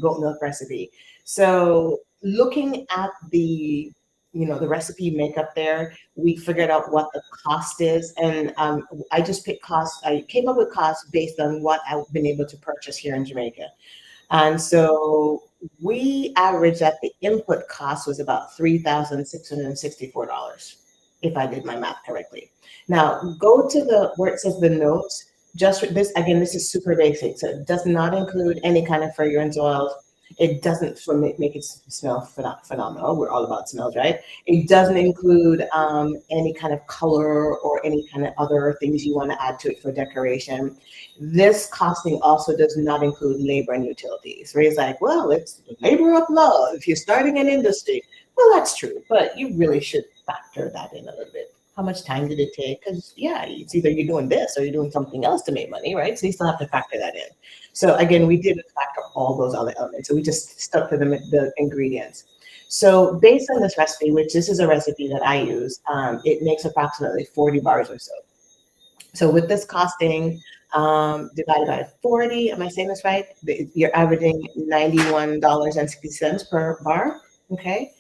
goat milk recipe. So looking at the the recipe makeup there, we figured out what the cost is, and I just picked costs. I came up with costs based on what I've been able to purchase here in Jamaica. And so we averaged that the input cost was about $3,664, if I did my math correctly. Now go to the where it says the notes. Just this again, this is super basic. So it does not include any kind of fragrance oils. It doesn't make it smell phenomenal. We're all about smells, right? It doesn't include any kind of color or any kind of other things you want to add to it for decoration. This costing also does not include labor and utilities. Where it's like, well, it's labor of love if you're starting an industry. Well, that's true, but you really should factor that in a little bit. How much time did it take? Because yeah, it's either you're doing this or you're doing something else to make money, right? So you still have to factor that in. So again, we didn't factor all those other elements. So we just stuck to the ingredients. So based on this recipe, which this is a recipe that I use, it makes approximately 40 bars or so. So with this costing divided by 40, am I saying this right? You're averaging $91.60 per bar. Okay.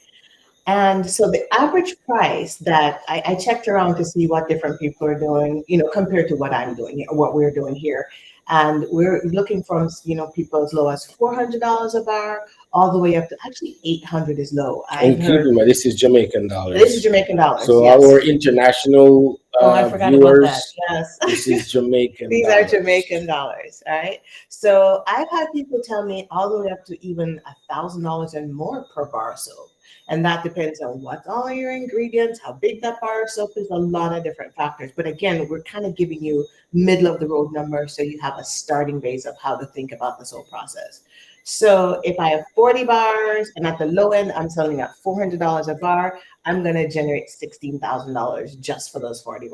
And so the average price that I checked around to see what different people are doing, compared to what I'm doing here, what we're doing here. And we're looking from, people as low as $400 a bar all the way up to actually 800 is low. And I've keep heard in mind, this is Jamaican this is dollars. Jamaican dollars. So Yes. our international Oh, I forgot about that. viewers, Yes. this is Jamaican These are dollars. Jamaican dollars, all right? So I've had people tell me all the way up to even $1,000 and more per bar of soap. And that depends on what's all your ingredients, how big that bar of soap is, a lot of different factors. But again, we're kind of giving you middle of the road numbers so you have a starting base of how to think about this whole process. So if I have 40 bars and at the low end, I'm selling at $400 a bar, I'm going to generate $16,000 just for those 40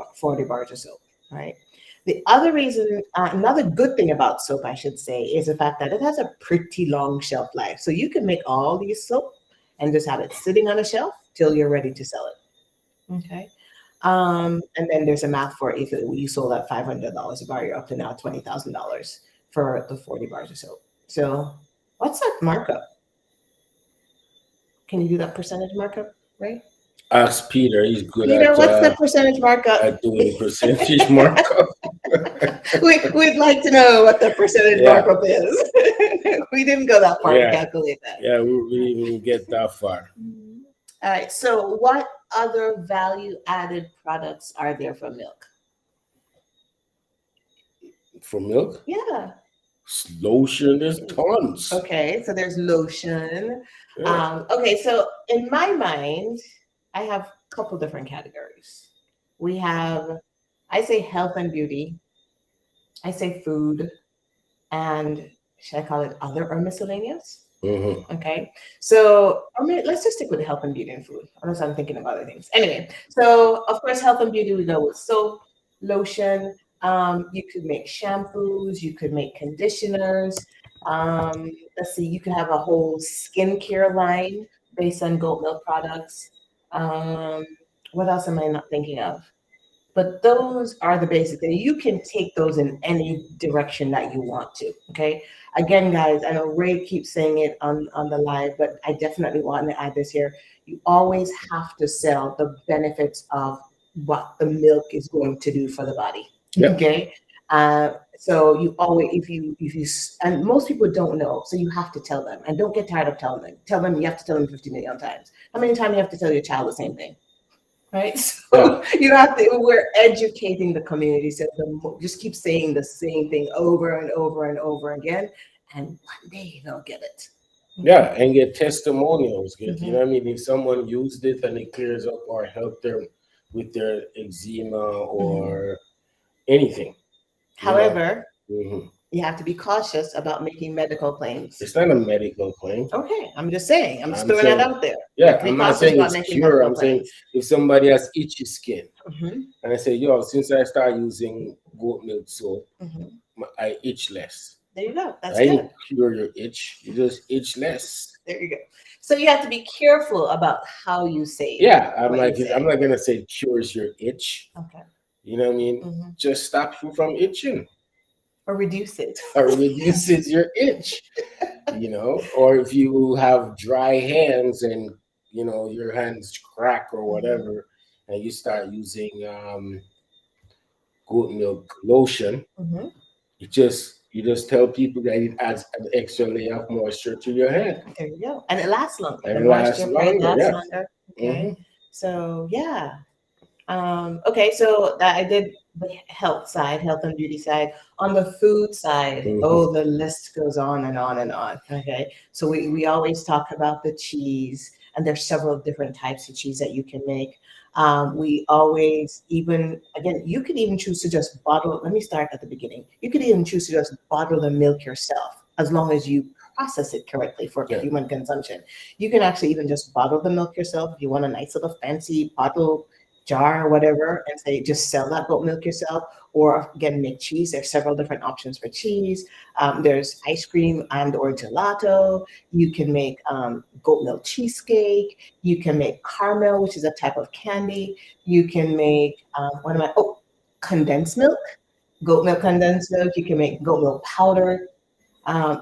bars of soap, right? The other reason, another good thing about soap, I should say, is the fact that it has a pretty long shelf life. So you can make all these soap and just have it sitting on a shelf till you're ready to sell it. Okay. And then there's a math for it. If you sold at $500 a bar, you're up to now $20,000 for the 40 bars of soap. So what's that markup? Can you do that percentage markup, right? Ask Peter, he's good Peter, what's the percentage markup? at doing percentage markup. We'd like to know what the percentage Yeah, markup is. We didn't go that far to yeah, calculate that. yeah. We didn't get that far. All right. So, what other value added products are there for milk? For milk, Yeah. lotion, there's tons. Okay. So there's lotion. Yeah. Okay. So in my mind, I have a couple different categories. We have, I say health and beauty. I say food, and should I call it other or miscellaneous? Hmm. Okay, so let's just stick with health and beauty and food, unless I'm thinking of other things. Anyway, so of course, health and beauty, we go with soap, lotion. You could make shampoos, you could make conditioners. Let's see, you could have a whole skincare line based on goat milk products. Um, what else am I not thinking of? But those are the basics, and you can take those in any direction that you want to. Okay. Again, guys, I know Ray keeps saying it on the live, but I definitely want to add this here. You always have to sell the benefits of what the milk is going to do for the body. Yep. Okay. So you always, and most people don't know, so you have to tell them, and don't get tired of telling them. Tell them, you have to tell them 50 million times. How many times you have to tell your child the same thing? Right? So you have to, we're educating the community. So just keep saying the same thing over and over and over again. And one day they'll get it. Yeah, and get testimonials. Get, you Mhm. know what I mean? If someone used it and it clears up or helped them with their eczema or anything, you know. However, Hmm. you have to be cautious about making medical claims. It's not a medical claim. Okay, I'm just saying, I'm just I'm throwing that saying, out there. You have yeah, to be I'm not cautious saying about it's making cure. medical I'm saying claims. if somebody has itchy skin Mhm, and I say, yo, since I start using goat milk soap, mhm. I itch less. There you go. That's I good. didn't cure your itch. You just itch less. There you go. So you have to be careful about how you say Yeah, I'm what you like, I'm say. not gonna say cures your itch. Okay. You know what I mean? Mhm. Just stops you from itching Or reduce it. or reduces your itch. You know, or if you have dry hands and your hands crack or Mhm, whatever, and you start using goat milk lotion, mhm. you just tell people that it adds an extra layer of moisture to your hand There you go. And it lasts longer. and The it lasts moisture for it longer. lasts Yeah. longer. Hmm. Okay. So yeah. Okay, so that I did the health side, health and beauty side. On the food side, Hmm. oh, the list goes on and on and on. Okay. So we always talk about the cheese, and there's several different types of cheese that you can make. We always even again, you could even choose to just bottle. Let me start at the beginning. You could even choose to just bottle the milk yourself, as long as you process it correctly for Yeah. human consumption. You can actually even just bottle the milk yourself if you want a nice little fancy bottle jar or whatever, and say just sell that goat milk yourself, or again make cheese. There's several different options for cheese. There's ice cream and or gelato. You can make goat milk cheesecake. You can make caramel, which is a type of candy. You can make what am I condensed milk, goat milk condensed milk. You can make goat milk powder.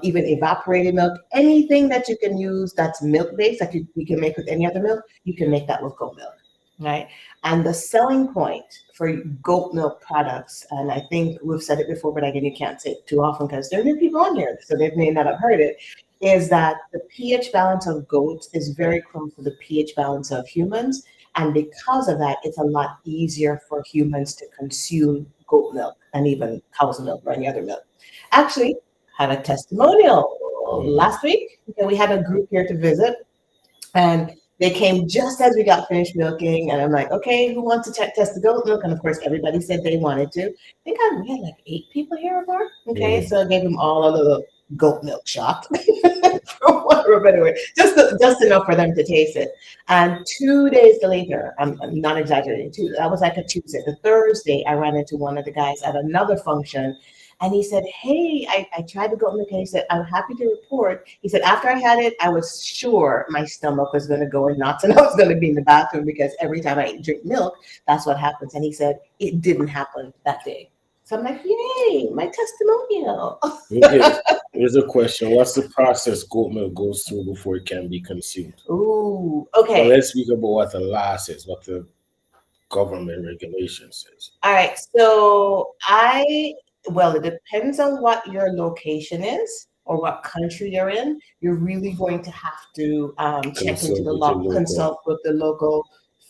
even evaporated milk, anything that you can use that's milk-based, that you can make with any other milk, you can make that with goat milk, right? And the selling point for goat milk products, and I think we've said it before, but again, you can't say it too often because there are new people on here, so they may not have heard it, is that the pH balance of goats is very close to the pH balance of humans. And because of that, it's a lot easier for humans to consume goat milk and even cow's milk or any other milk. Actually, had a testimonial Mhm. last week. Okay, we had a group here to visit, and they came just as we got finished milking. And I'm like, okay, who wants to test the goat milk? And of course, everybody said they wanted to. We had like 8 people here or more. Okay, Mhm. so I gave them all a little goat milk shot, for want of a better word, just enough for them to taste it. And 2 days later, I'm not exaggerating, that was like a Tuesday. The Thursday, I ran into one of the guys at another function, and he said, hey, I tried to go milk. And he said, I'm happy to report. He said, after I had it, I was sure my stomach was going to go in knots and I was going to be in the bathroom because every time I drink milk, that's what happens. And he said, it didn't happen that day. So I'm like, yay, my testimonial. Okay, here's a question. What's the process goat milk goes through before it can be consumed? Ooh, Well, okay. let's speak about what the law says, what the government regulation says. All right. Well, it depends on what your location is or what country you're in. You're really going to have to check into Consult the with your law, local. consult with the local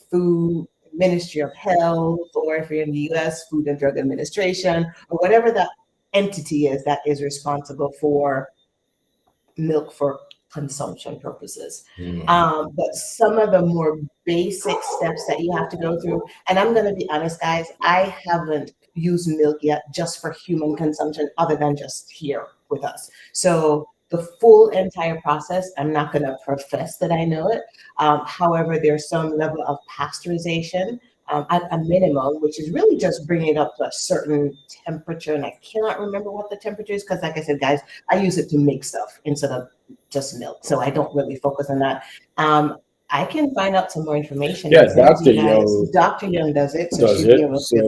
food Ministry of Health, or if you're in the US, Food and Drug Administration, or whatever that entity is that is responsible for milk for consumption purposes. Mhm. But some of the more basic steps that you have to go through, and I'm going to be honest, guys, I haven't used milk yet just for human consumption other than just here with us. So the full entire process, I'm not going to profess that I know it. However, there's some level of pasteurization at a minimum, which is really just bringing it up to a certain temperature. And I cannot remember what the temperature is because, like I said, guys, I use it to make stuff instead of just milk. So I don't really focus on that. Um, I can find out some more information Yeah, and send it to Dr. you guys. Young Dr. Young does it, so does she'd be it. able to be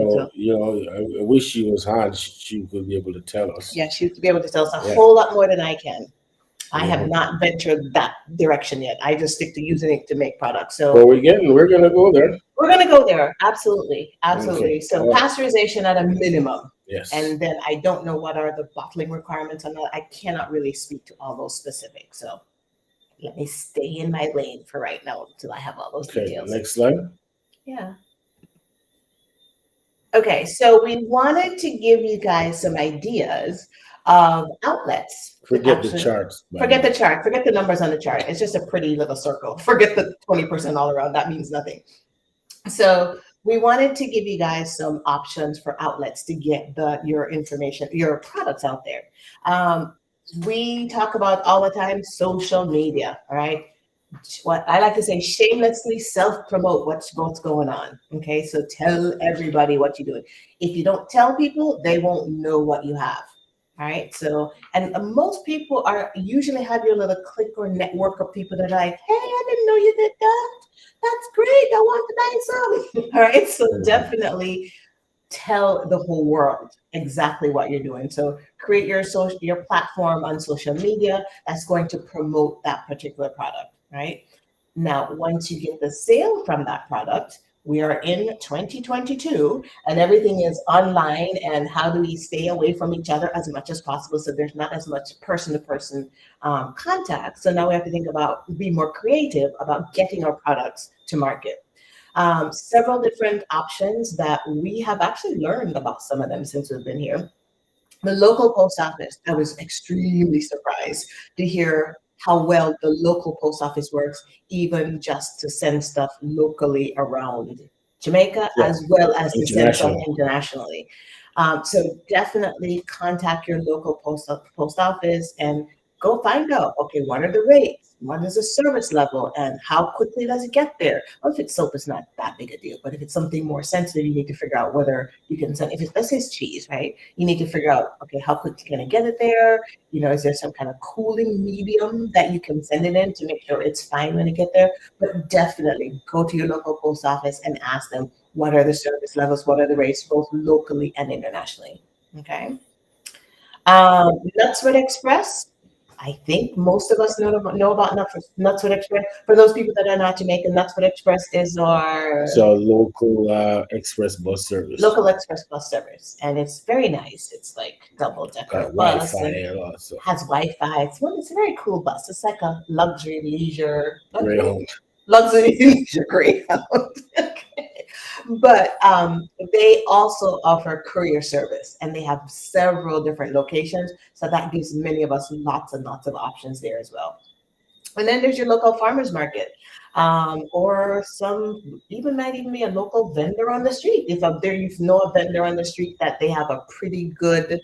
able So, to. I wish she was on. She could be able to tell us. Yeah, she'd be able to tell us a Yeah. whole lot more than I can. I have Mhm. not ventured that direction yet. I just stick to using it to make products. But So we're gonna go there. we're going to go there. Absolutely. Okay. Absolutely. So Oh, pasteurization at a minimum. yes. And then I don't know what are the bottling requirements on that. I cannot really speak to all those specifics. So let me stay in my lane for right now until I have all those Okay. details. Next slide. Yeah. Okay, so we wanted to give you guys some ideas of outlets that Forget the actually charts, by the forget the way. chart, forget the numbers on the chart. It's just a pretty little circle. Forget the 20% all around. That means nothing. So we wanted to give you guys some options for outlets to get your information, your products out there. Um, we talk about all the time social media, all right? What I like to say, shamelessly self-promote what's going on. Okay, so tell everybody what you're doing. If you don't tell people, they won't know what you have. All right. So, and most people are usually have your little clique or network of people that are like, hey, I didn't know you did that. That's great. I want to buy some. All right. So Mhm. definitely tell the whole world exactly what you're doing. So create your platform on social media that's going to promote that particular product, right? Now, once you get the sale from that product, we are in 2022 and everything is online. And how do we stay away from each other as much as possible so there's not as much person to person contact? So now we have to think about, be more creative about getting our products to market. Several different options that we have actually learned about some of them since we've been here. The local post office, I was extremely surprised to hear how well the local post office works, even just to send stuff locally around Jamaica, Yeah. as well as to send stuff International. internationally. So definitely contact your local post office and go find out, okay, what are the rates? What is the service level and how quickly does it get there? Well, if it's soap, it's not that big a deal. But if it's something more sensitive, you need to figure out whether you can send, if it's, let's say it's cheese, right? You need to figure out, okay, how quickly can I get it there? Is there some kind of cooling medium that you can send it in to make sure it's fine when it get there? But definitely go to your local post office and ask them, what are the service levels? What are the rates, both locally and internationally? Okay. Nuts with Express. I think most of us know about Nuts with Express. For those people that are not Jamaican, Nuts with Express is our So local express bus service. local express bus service, and it's very nice. It's like double decker Got bus Wi-Fi and and all that stuff. has Wi-Fi. It's a very cool bus. It's like a Greyhound. luxury leisure Greyhound. Okay. But they also offer courier service, and they have several different locations. So that gives many of us lots and lots of options there as well. And then there's your local farmers market, or some even might even be a local vendor on the street. If up there you know a vendor on the street that they have a pretty good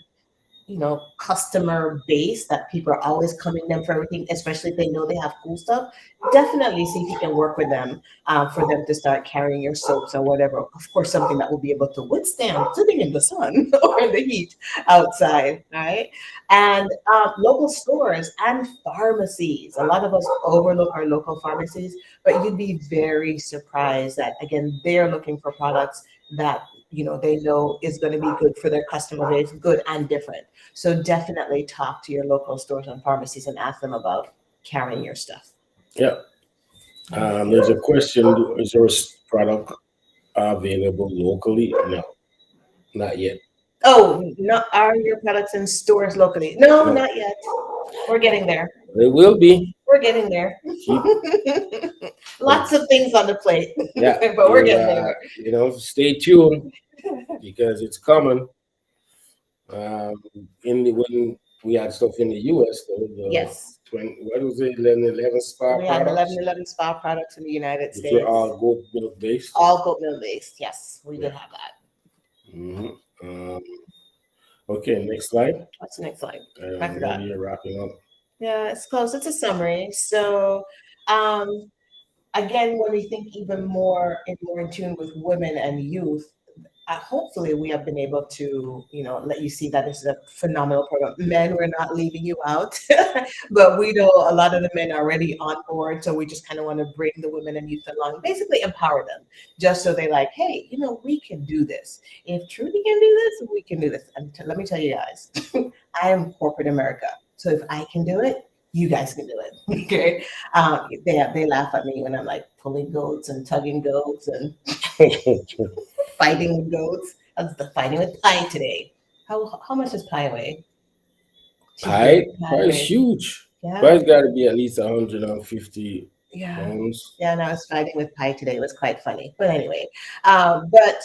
customer base that people are always coming them for everything, especially if they know they have cool stuff, definitely see if you can work with them for them to start carrying your soaps or whatever. Of course, something that will be able to withstand sitting in the sun or in the heat outside, right? And local stores and pharmacies. A lot of us overlook our local pharmacies, but you'd be very surprised that, again, they're looking for products that they know is going to be good for their customer base, good and different. So definitely talk to your local stores and pharmacies and ask them about carrying your stuff. Yeah. There's a question: is there a product available locally? No, not yet. Oh, not are your products in stores locally? No, No, not yet. We're getting there. it will be. We're getting there. Keep, Lots of things on the plate, yeah, but we're getting there. stay tuned because it's coming. Um, when we had stuff in the U.S. though, the Yes, 20, what was it, 11 spa we had products, 1111 spa products in the United which were States, all goat milk based. all goat milk based. Yes, we Yeah. did have that. hmm Um, okay, next slide. What's the next slide? I forgot. Maybe you're wrapping up. Yeah, it's close. It's a summary. So, um, again, when we think even more in tune with women and youth, hopefully we have been able to, let you see that this is a phenomenal program. Men, we're not leaving you out, but we know a lot of the men are already on board. So we just kind of want to bring the women and youth along, basically empower them, just so they like, hey, we can do this. If Trudy can do this, we can do this. And let me tell you guys, I am corporate America. So if I can do it, you guys can do it. Okay. They laugh at me when I'm like pulling goats and tugging goats and fighting with goats. I was fighting with Pie today. How much does Pie weigh? She's Pie, big. Pie pie is weighs. huge. Yeah. Pie's got to be at least 150 Yeah. pounds. Yeah. And I was fighting with Pie today. It was quite funny. But anyway, but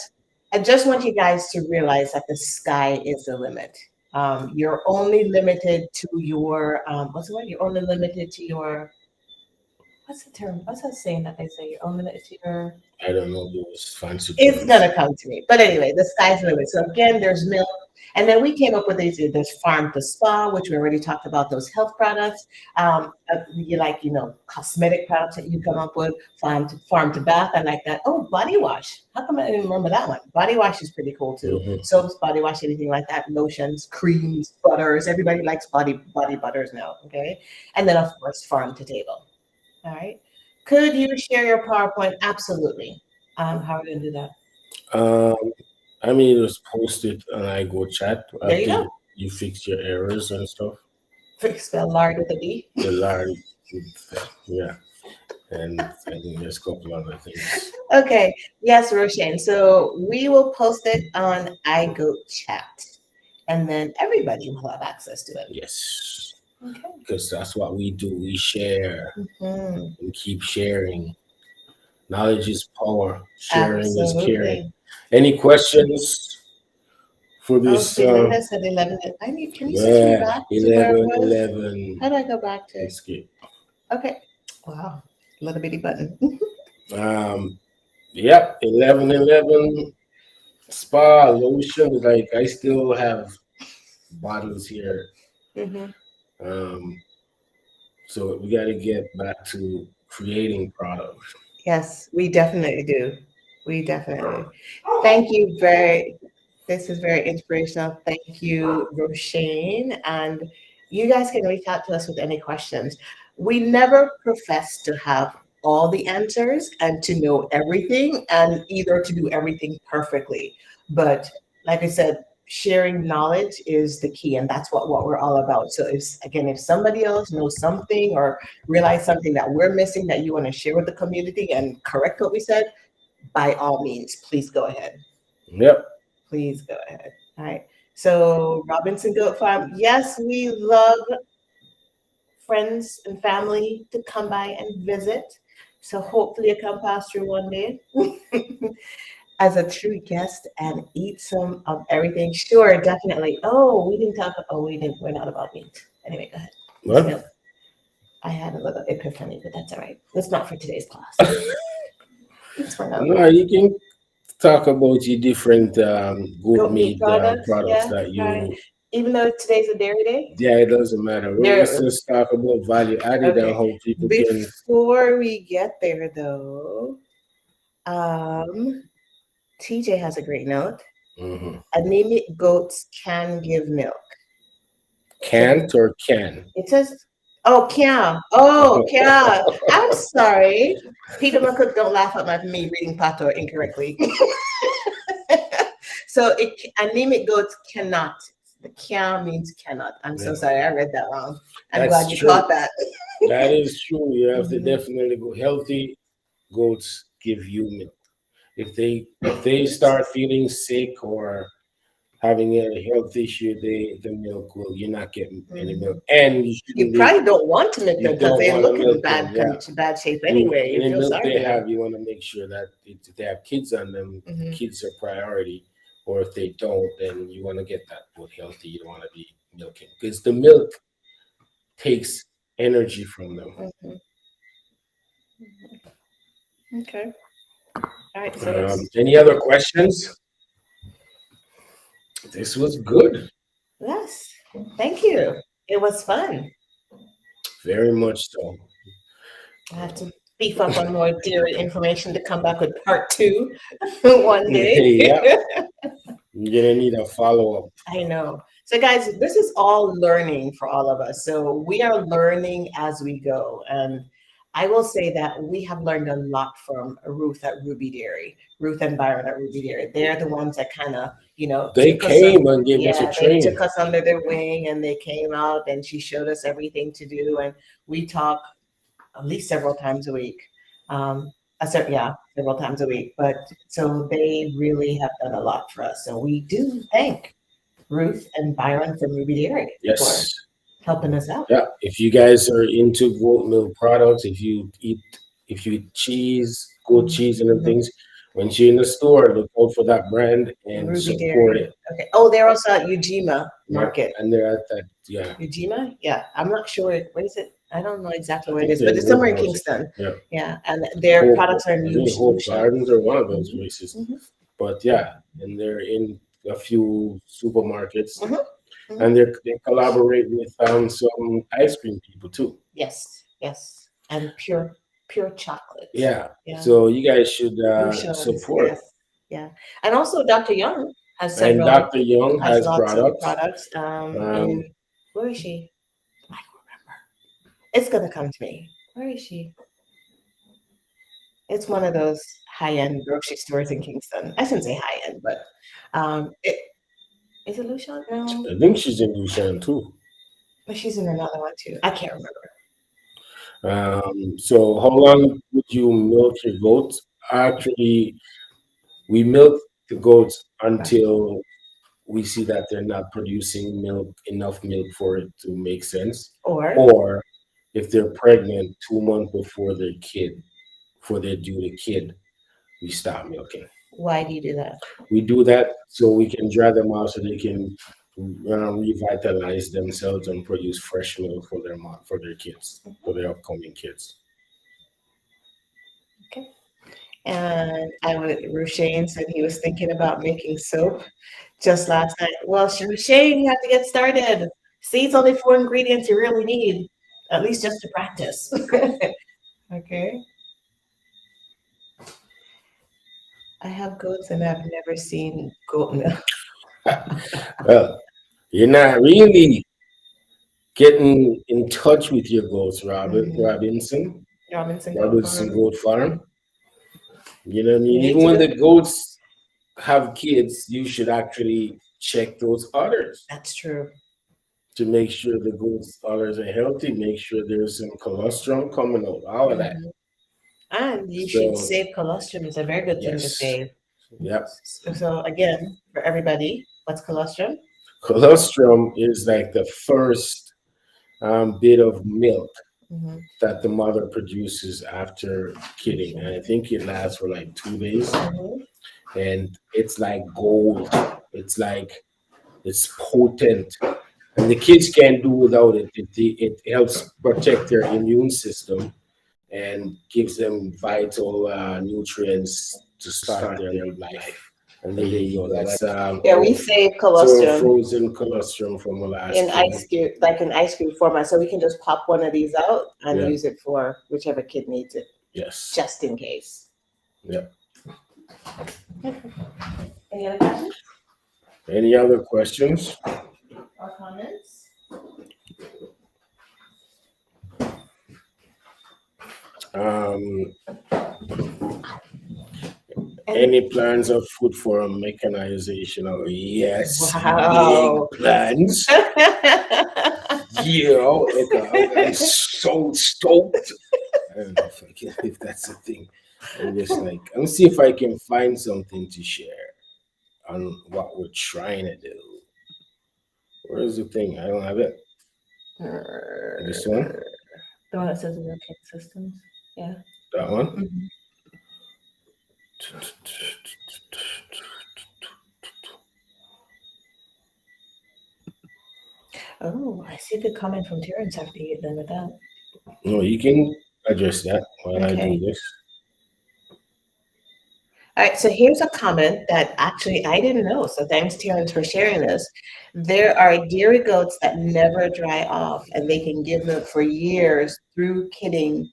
I just want you guys to realize that the sky is the limit. You're only limited to your what's the word? You're only limited to your what's the term? What's that saying that they say? You're only limited to your I don't know those fancy it's terms. gonna come to me. But anyway, the sky's the limit. So again, there's milk. And then we came up with these, there's farm to spa, which we already talked about, those health products. You like, cosmetic products that you come up with, farm to bath. I like that. Oh, body wash. How come I didn't remember that one? Body wash is pretty cool too. hmm Soaps, body wash, anything like that, lotions, creams, butters. Everybody likes body butters now. Okay. And then of course, farm to table. All right. Could you share your PowerPoint? Absolutely. How are we gonna do that? Um, I mean, just post it and I go chat There you after go. you fix your errors and stuff. Spell lard with a D. The learn, yeah, and I think there's a couple other things. Okay. Yes, Roshane. So we will post it on iGoat chat, and then everybody will have access to it. Yes, Okay. because that's what we do. We share Mhm. and keep sharing. Knowledge is power. Sharing is caring. Absolutely. Any questions for Oh, this? see, Linda said 11. Can you switch me Yeah, back to where it 11, was? 11. How do I go back to? Escape. Okay. Wow. Little bitty button. Um, yep, 11, 11. Spa lotion. Like I still have bottles here. hmm Um, so we got to get back to creating products. Yes, we definitely do. We definitely. Thank you very This is very inspirational. Thank you, Roshane. And you guys can reach out to us with any questions. We never profess to have all the answers and to know everything and either to do everything perfectly. But like I said, sharing knowledge is the key, and that's what we're all about. So if somebody else knows something or realize something that we're missing that you want to share with the community and correct what we said, by all means, please go ahead. Yep. Please go ahead. All right. So Robinson Goat Farm, yes, we love friends and family to come by and visit. So hopefully you come pass through one day as a true guest and eat some of everything. Sure, definitely. Oh, we didn't talk. Oh, we didn't. We're not about meat. Anyway, go ahead. Miss What? Milk. I had a little epiphany, but that's all right. It's not for today's class. It's for another No, one. you can talk about your different goat Goat meat meat products. products Yeah. that All right. you. Even though today's a dairy day. Yeah, it doesn't matter. Let's There. just talk about value added and Okay. how people can. Before we get there, though, um, TJ has a great note. Mhm. Anemic goats can give milk. So Can't or can. it says, oh, can. Oh, can. I'm sorry. Peter McCook, don't laugh at me reading Pato incorrectly. So anemic goats cannot. The can means cannot. I'm so Yeah, sorry. I read that wrong. I'm glad that's you true. caught that. That is true. You have to Mhm. definitely go. Healthy goats give you milk. If they start feeling sick or having a health issue, the milk will you're not getting any milk, Mhm. and you You shouldn't be. probably don't want to milk them You because don't they want to look in milk them. Yeah, bad shape you anyway. You any feel milk sorry they for them. have, you want to make sure that if they have kids on them, Hmm. kids are priority. Or if they don't, then you want to get that goat healthy. You don't want to be milking because the milk takes energy from them. Hmm. Okay. All right. So let's. Any other questions? This was good. Yes. Thank you. It was fun. Very much so. I have to beef up on more dairy information to come back with part two one day. Yeah, you're gonna need a follow up. I know. So, guys, this is all learning for all of us. So, we are learning as we go. And I will say that we have learned a lot from Ruth at Ruby Dairy, Ruth and Byron at Ruby Dairy. They're the ones that kind of, They took us came and gave us a yeah, they took training. us under their wing and they came out and she showed us everything to do. And we talk at least several times a week. Um, several times a week. But so they really have done a lot for us. So we do thank Ruth and Byron from Ruby Dairy for Yes. helping us out. Yeah. If you guys are into goat milk products, if you eat cheese, goat cheese and them Mhm. things, when you're in the store, look out for that brand and Ruby support Dairy. it. Okay. Oh, they're also at Ujima Yeah. Market. And they're at that, yeah. Ujima? Yeah. I'm not sure. Where is it? I don't know exactly I where it think is, they're but in it's somewhere in Woodhouse. Kingston. Yeah. Yeah. And their products are in I think Hope Lucia. Gardens or one Yeah. of those Hmm. places. Hmm. But yeah, and they're in a few supermarkets Hmm. Hmm. and they collaborate with some ice cream people too. Yes. Yes. And pure chocolate. Yeah. Yeah. So you guys should Lucians. support. Yes. Yeah. And also Dr. Young And Dr. Young has has lots of products. products. Um, In where is she? I don't remember. It's gonna come to me. Where is she? It's one of those high-end grocery stores in Kingston. I shouldn't say high-end, but it is it Lucian? No, I think she's in Lushan too. but she's in another one too. I can't remember. So how long would you milk your goats? Actually, we milk the goats until we see that they're not producing enough milk for it to make sense. Or Or if they're pregnant 2 months before they're due the kid, we stop milking. why do you do that? We do that so we can dry them out so they can revitalize themselves and produce fresh milk for their mom, for their kids, for their upcoming kids. Okay. And Rushane said he was thinking about making soap just last night. Well, Rushane, you have to get started. See, it's only 4 ingredients you really need, at least just to practice. Okay. I have goats and I've never seen goat milk. Well, you're not really getting in touch with your goats, Mhm. Robinson Goat Robinson Farm. Goat Farm. You know what I You mean? need Even to when go. the goats have kids, you should actually check those udders That's true. to make sure the goat's udders are healthy, make sure there's some colostrum coming out, all of that. Mhm. And you should So, save colostrum. It's a very good thing to yes, save. yep. So again, for everybody, what's colostrum? Colostrum is like the first bit of milk Mm-hmm. that the mother produces after kidding. And I think it lasts for like 2 days. And it's like gold. It's like, it's potent. And the kids can't do without it. It helps protect their immune system and gives them vital nutrients to start their life. And there you go. That's Yeah, we save so colostrum frozen colostrum from the last in kid. ice cube, like in ice cube format, so we can just pop one of these out and Yeah. use it for whichever kid needs it, Yes. just in case. Yeah. Any other questions Any other questions? or comments? Um, any plans of food for mechanization? Oh, yes, Wow. big plans. Yeah, I'm so stoked. I don't know if that's a thing. I'm just like, I'm see if I can find something to share on what we're trying to do. Where is the thing? I don't have it. This one? The one that says real kick systems. Yeah. That one? Mhm. Oh, I see the comment from Terrence after you're done with that. No, you can address that while I do Okay. this. All right, so here's a comment that actually I didn't know. So thanks, Terrence, for sharing this. There are dairy goats that never dry off, and they can give milk for years through kidding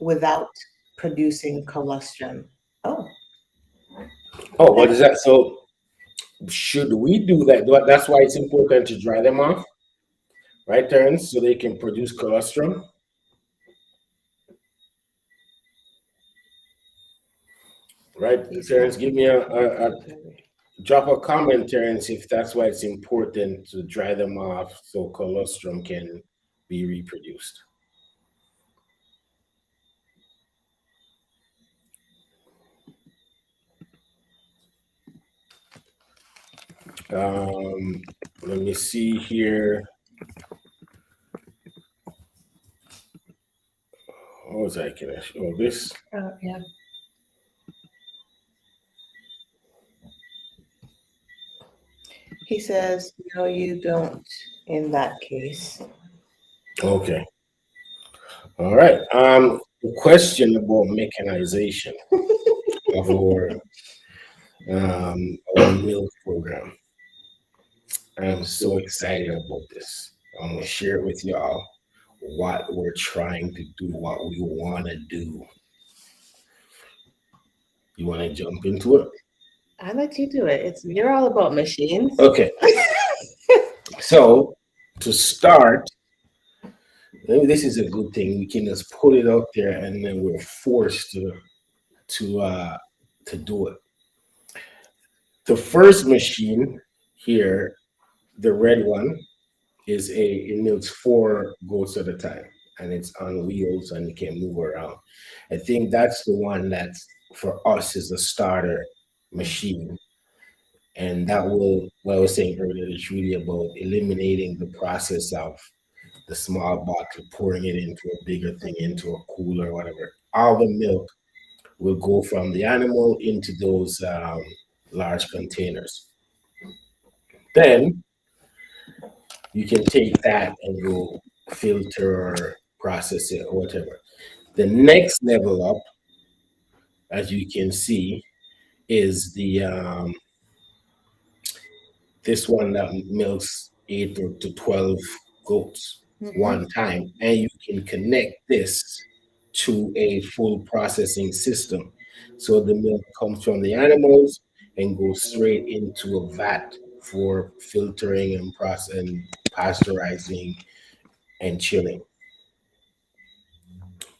without producing colostrum. Oh, Oh, what is that? So should we do that? That's why it's important to dry them off, right, Terrence? So they can produce colostrum. Right, Terrence, give me a drop a comment, Terrence, if that's why it's important to dry them off so colostrum can be reproduced. Um, Let me see here. What was I gonna show this? yeah. He says, no, you don't in that case. Okay. All right. The question about mechanization of our milk program. I'm so excited about this. I'm gonna share it with y'all what we're trying to do, what we want to do. You want to jump into it? I let you do it. You're all about machines. Okay. So to start, maybe this is a good thing. We can just put it out there, and then we're forced to do it. The first machine here, the red one, it milks 4 goats at a time, and it's on wheels and it can move around. I think that's the one that's for us is a starter machine, and that will, what I was saying earlier, is really about eliminating the process of the small bottle, pouring it into a bigger thing, into a cooler, whatever. All the milk will go from the animal into those large containers. Then you can take that and go filter or process it or whatever. The next level up, as you can see, is the this one that milks 8 to 12 goats one time, and you can connect this to a full processing system. So the milk comes from the animals and goes straight into a vat for filtering and processing, pasteurizing, and chilling.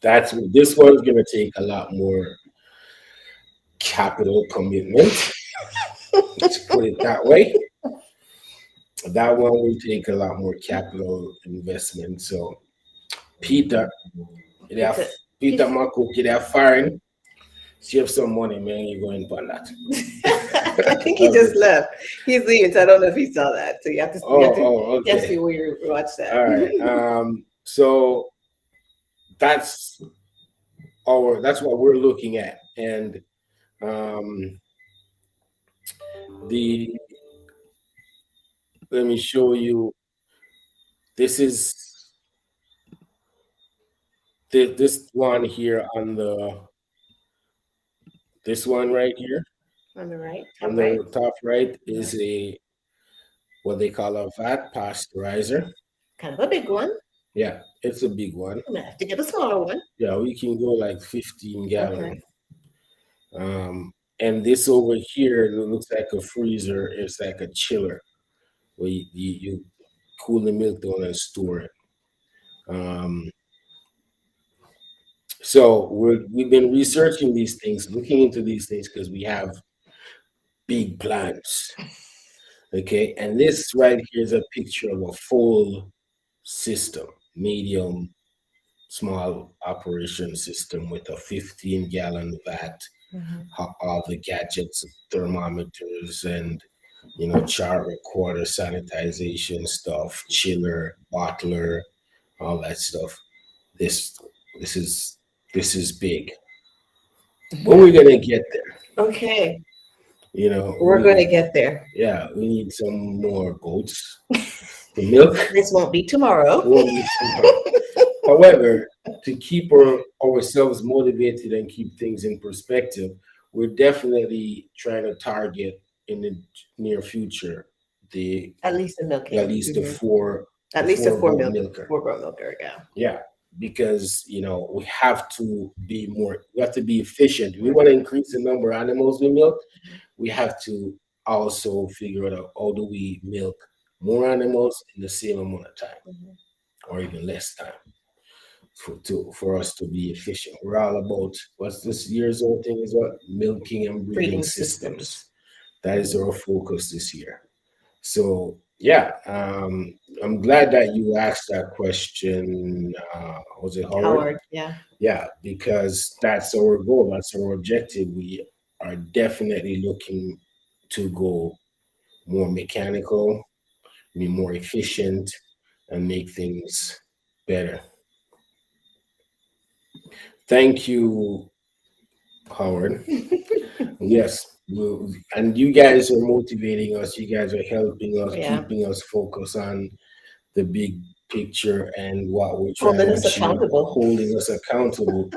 This one's gonna take a lot more capital commitment. Let's put it that way. That one will take a lot more capital investment. So Peter, they have Peter, Peter McCook, they are firing. Save some money, man. You're going for that. I think he Love just it. left. He's leaving, so I don't know if he saw that. So you have to Okay. see where you watch that. All right. So that's that's what we're looking at. And um the let me show you. This is this one here on this one right here On the right, on top right. the top right is a what they call a vat pasteurizer. Kind of a big one. Yeah, it's a big one. I'm gonna have to get a smaller one. Yeah, we can go like 15 Okay. gallon. And this over here looks like a freezer. It's like a chiller where you cool the milk down and store it. Um, so we've been researching these things, looking into these things because we have big plans. Okay, and this right here is a picture of a full system, medium, small operation system with a 15-gallon vat, Mhm. all the gadgets, thermometers, and chart recorder, sanitization stuff, chiller, bottler, all that stuff. This this is this is big, but we're gonna get there. Okay, You know, we're going to get there. yeah, we need some more goats to milk. This won't be tomorrow. Won't be tomorrow. However, to keep ourselves motivated and keep things in perspective, we're definitely trying to target in the near future the At least the at milking. least Mhm. the At least a four four goat milk, milker. four-grown milker. Yeah. Yeah, because we have to be we have to be efficient. We want to increase the number of animals we milk. We have to also figure out how do we milk more animals in the same amount of time Mhm. or even less time for us to be efficient. We're all about what's this year's old thing is what milking and breeding Breeding systems. systems. That is our focus this year. So yeah, I'm glad that you asked that question. Was it Howard? Howard. Yeah. Yeah, because that's our goal. That's our objective. We are definitely looking to go more mechanical, be more efficient, and make things better. Thank you, Howard. Yes, and you guys are motivating us. You guys are helping us, Yeah. keeping us focused on the big picture and what we're trying Holding to us achieve, accountable. holding us accountable.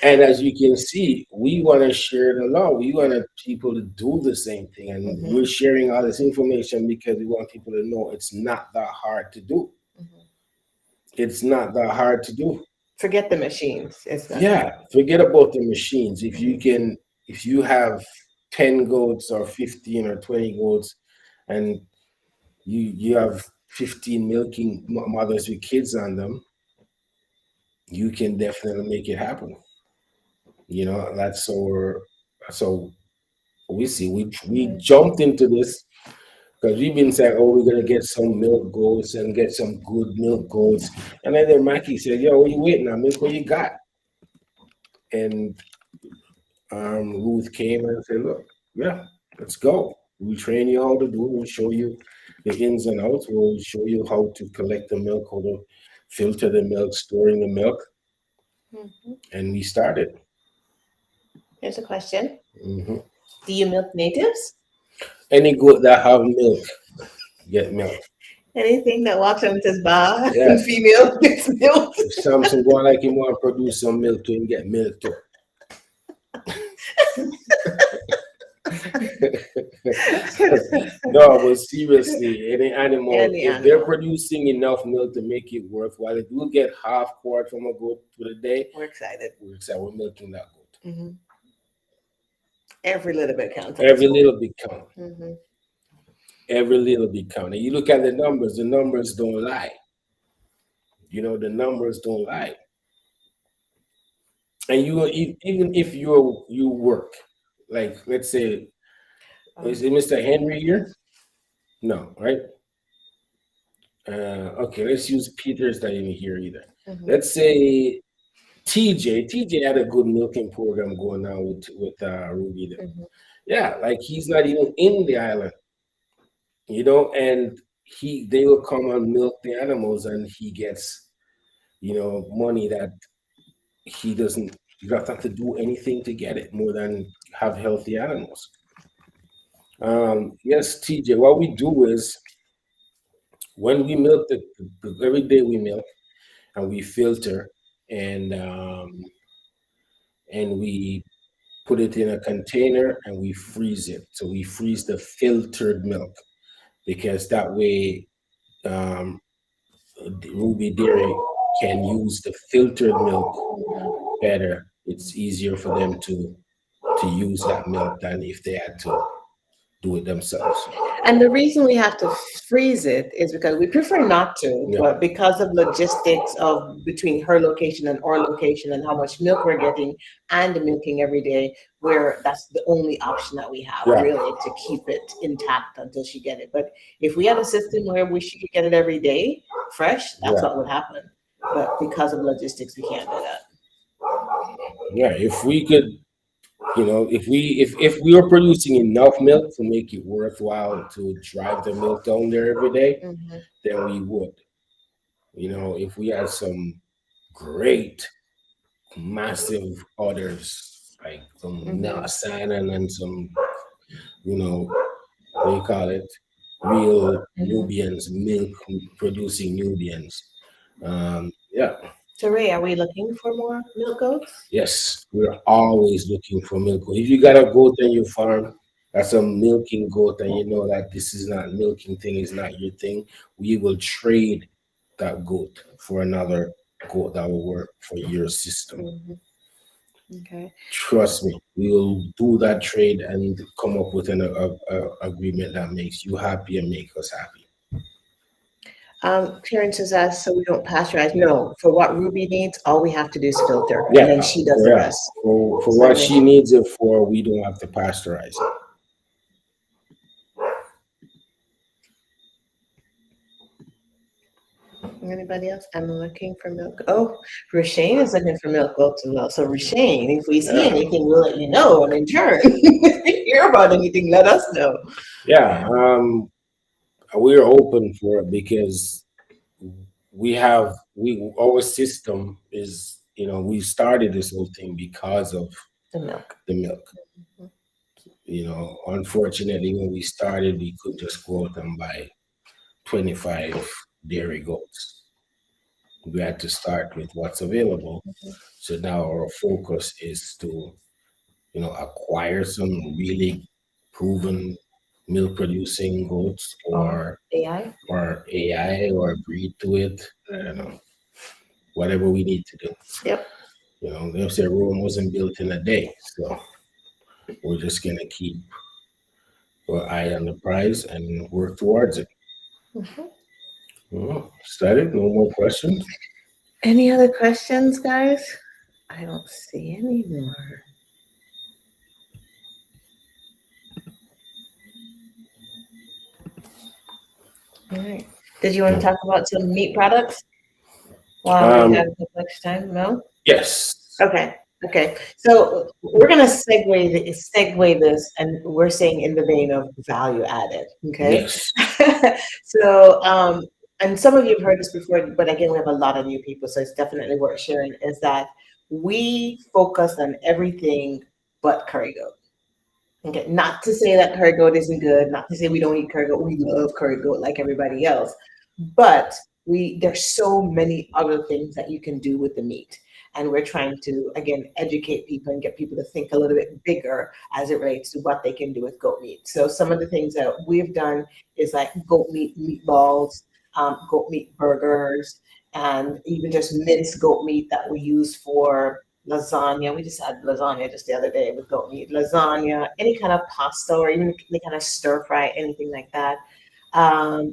And as you can see, we want to share the law. We want people to do the same thing. And Hmm. we're sharing all this information because we want people to know it's not that hard to do. Hmm. It's not that hard to do. Forget the machines. It's not. Yeah, forget about the machines. Mhm. If you have 10 goats or 15 or 20 goats, and you have 15 milking mothers with kids on them, you can definitely make it happen. That's our we see. We jumped into this because we've been saying, oh, we're gonna get some milk goats and get some good milk goats. And then Mackie said, yo, what you waiting on? Milk what you got? And Ruth came and said, look, yeah, let's go. We'll train you how to do it. We'll show you the ins and outs. We'll show you how to collect the milk, how to filter the milk, storing the milk. Mhm. And we started. Here's a question. Hmm. Do you milk natives? Any goat that have milk get milk. Anything that walks up and says "ba" Yeah. female gets milk. If Samson go like him want to produce some milk to him, get milk too. No, but seriously, any animal, And the if they're animal. producing enough milk to make it worthwhile, if you get half quart from a goat for the day, We're excited. we're excited. We're milking that goat. Hmm. Every little bit counts at this Every point. little bit count. Hmm. Every little bit count. And you look at the numbers don't lie. The numbers don't lie. And even if you work, like let's say Is it Mr. Henry here? No, right? Okay, let's use Peter's not even here either. Let's say TJ. TJ had a good milking program going on with Ruby there. Yeah, like he's not even in the island, and they will come and milk the animals, and he gets, money that he doesn't. You don't have to do anything to get it more than have healthy animals. Yes, TJ. What we do is when we milk every day we milk and we filter and we put it in a container and we freeze it. So we freeze the filtered milk because that way Ruby Dairy can use the filtered milk better. It's easier for them to use that milk than if they had to do it themselves. And the reason we have to freeze it is because we prefer not to, but because of logistics of between her location and our location and how much milk we're getting and the milking every day, where that's the only option that we have really to keep it intact until she get it. But if we had a system where she could get it every day fresh, that's what would happen. But because of logistics, we can't do that. Yeah, if we could, if we were producing enough milk to make it worthwhile to drive the milk down there every day, then we would. If we had some great, massive orders, like some salmon and some, what do you call it? Real Nubians, milk producing Nubians. So Ray, are we looking for more milk goats? Yes, we're always looking for milk goat. If you got a goat on your farm, that's a milking goat, and you know that this is not milking thing, is not your thing, we will trade that goat for another goat that will work for your system. Okay. Trust me, we will do that trade and come up with an agreement that makes you happy and make us happy. Clarence has asked, so we don't pasteurize. No, for what Ruby needs, all we have to do is filter, and then she does the rest. For what she needs it for, we don't have to pasteurize it. Anybody else? I'm looking for milk. Oh, Rashane is looking for milk goats as well. So Rashane, if we see anything, we'll let you know. And in turn, if you hear about anything, let us know. Yeah, we're open for it because our system is, we started this whole thing because of the milk. Unfortunately, when we started, we could just go out and buy 25 dairy goats. We had to start with what's available. So now our focus is to, acquire some really proven milk producing goats or AI or breed to it. I don't know. Whatever we need to do. Yep. They say Rome wasn't built in a day. So we're just gonna keep our eye on the prize and work towards it. Started? No more questions? Any other questions, guys? I don't see any more. All right. Did you want to talk about some meat products while we have the next time? No? Yes. Okay. So we're going to segue this, and we're saying in the vein of value added. Okay. Yes. So, and some of you have heard this before, but again, we have a lot of new people, so it's definitely worth sharing. Is that we focus on everything but curry goat. Okay, not to say that curry goat isn't good, not to say we don't eat curry goat. We love curry goat like everybody else, but there's so many other things that you can do with the meat. And we're trying to, again, educate people and get people to think a little bit bigger as it relates to what they can do with goat meat. So some of the things that we've done is like goat meat meatballs, goat meat burgers, and even just minced goat meat that we use for lasagna. We just had lasagna just the other day with goat meat. Lasagna, any kind of pasta or even any kind of stir fry, anything like that.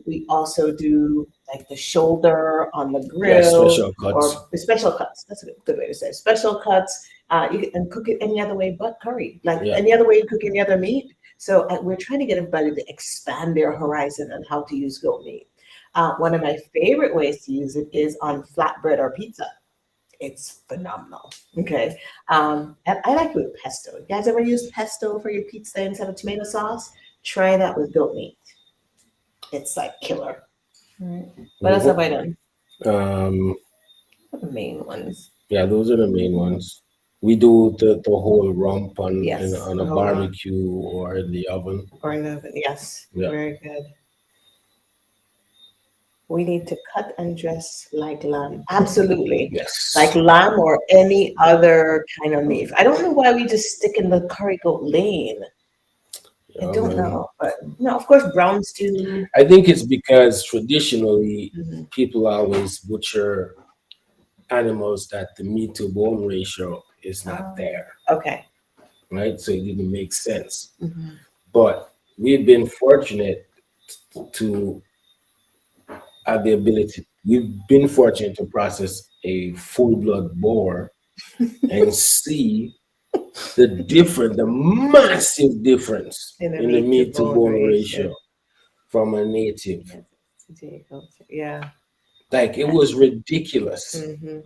We also do like the shoulder on the grill, special cuts. or special cuts. That's a good way to say it. Special cuts. You can cook it any other way but curry, like any other way you cook any other meat. So we're trying to get everybody to expand their horizon on how to use goat meat. One of my favorite ways to use it is on flatbread or pizza. It's phenomenal. Okay. And I like it with pesto. You guys ever use pesto for your pizza instead of tomato sauce? Try that with goat meat. It's like killer. All right. What else have I done? Um, What are the main ones? yeah, those are the main ones. We do the whole rump Yes, on the a whole lot. barbecue or in the oven. Or in the oven. Yes, Yeah. very good. We need to cut and dress like lamb. Absolutely. Yes. Like lamb or any other kind of meat. I don't know why we just stick in the curry goat lane. I Yeah, don't man. know. But no, of course, brown stew. I think it's because traditionally Mhm. people always butcher animals that the meat to bone ratio is not there, Okay. right? So it didn't make sense. Mhm. But we've been fortunate to have the ability, we've been fortunate to process a full blood boar and see the massive difference In the in the meat to meat to bone bone ratio. ratio from a native. Yes, yeah. Like it was ridiculous. Hmm.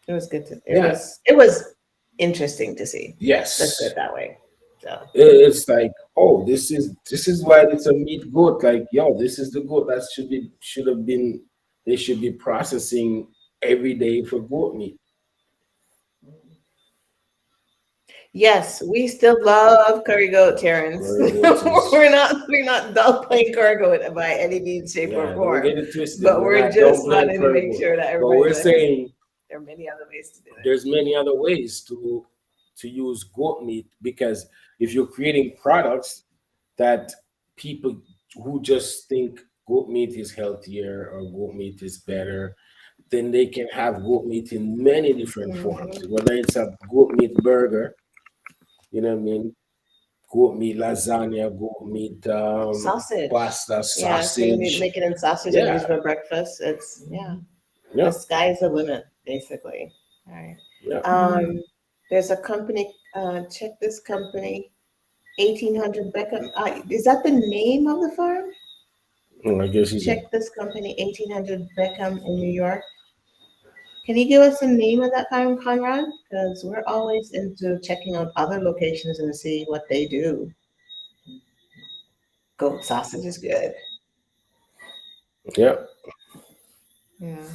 It was good to. It Yeah. was. It was interesting to see. Let's put Yes. it that way. So. It's like, oh, this is why it's a meat goat. Like, yo, this is the goat that should have been they should be processing every day for goat meat. Yes, we still love curry goat, Terrence. Curry goat is we're not downplaying curry goat by any means, shape, or yeah, don't form. get it twisted. But We're we're not just downplaying wanting to curry make goat, sure that but everybody we're knows saying there are many other ways to do it. there's many other ways to use goat meat because if you're creating products that people who just think goat meat is healthier or goat meat is better, then they can have goat meat in many different forms. Mhm. Whether it's a goat meat burger, you know what I mean? Goat meat lasagna, goat meat Sausage. pasta, Yeah, so you sausage. make it in sausage and Yeah, use for breakfast. It's yeah. The yeah, sky's the limit, basically. All right. yeah. There's a company. Check this company. 1800 Beckham. Is that the name of the farm? I guess he's a Check this company. 1800 Beckham in New York. Can you give us the name of that farm, Conrad? Because we're always into checking out other locations and see what they do. Goat sausage is good. yeah. Yeah.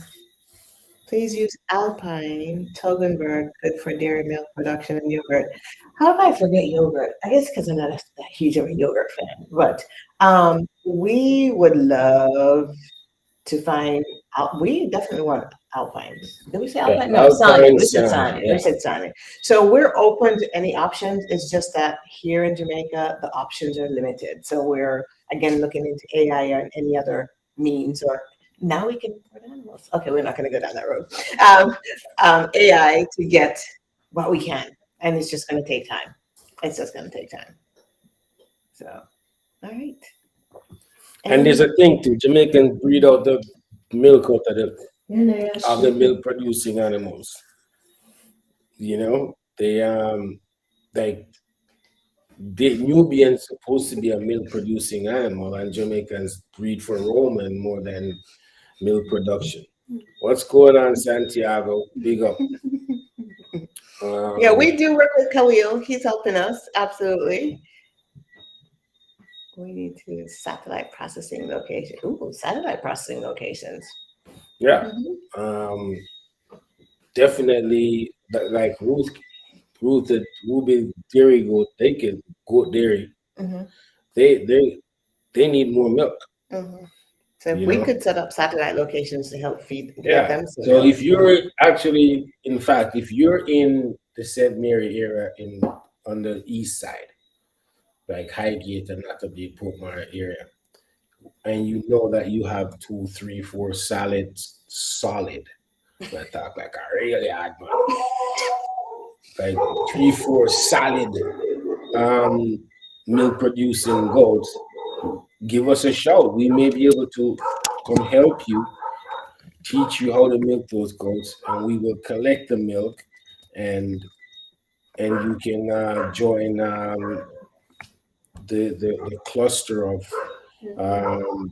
Please use Alpine Toggenburg, good for dairy milk production and yogurt. How did I forget yogurt? I guess because I'm not a huge of a yogurt fan. But we would love to find out. We definitely want Alpines. Did we say Yeah, Alpine? No, Sonic. Alpine We said Sun. Sonic. We Yeah, said Sonic. So we're open to any options. It's just that here in Jamaica, the options are limited. So we're again looking into AI or any other means or now we can import animals. Okay, we're not going to go down that road. AI to get what we can, and it's just going to take time. It's just going to take time. So, all right. and And there's a thing too. Jamaicans breed out the milk out yeah, of the milk producing animals. You know, they like the Nubians supposed to be a milk producing animal, and Jamaicans breed for Roman more than milk production. What's going on, Santiago? Big up. yeah, Um, we do work with Khalil. He's helping us. Absolutely. We need to satellite processing location. Ooh, satellite processing locations. yeah, Mhm. um, definitely. Like Ruth, Ruby Dairy Goat, they can goat dairy. Mhm. They they they need more milk. Mhm. So if You we know. could set up satellite locations to help feed Yeah. them some So milk. if you're actually, in fact, if you're in the St. Mary area on the east side, like Highgate and Matabele, Portmore area, and you know that you have two, three, four solid. I talk like a really hard man, like three, four solid um, milk producing goats. Give us a shout. We may be able to come help you, teach you how to milk those goats, and we will collect the milk, and you can join the cluster of um,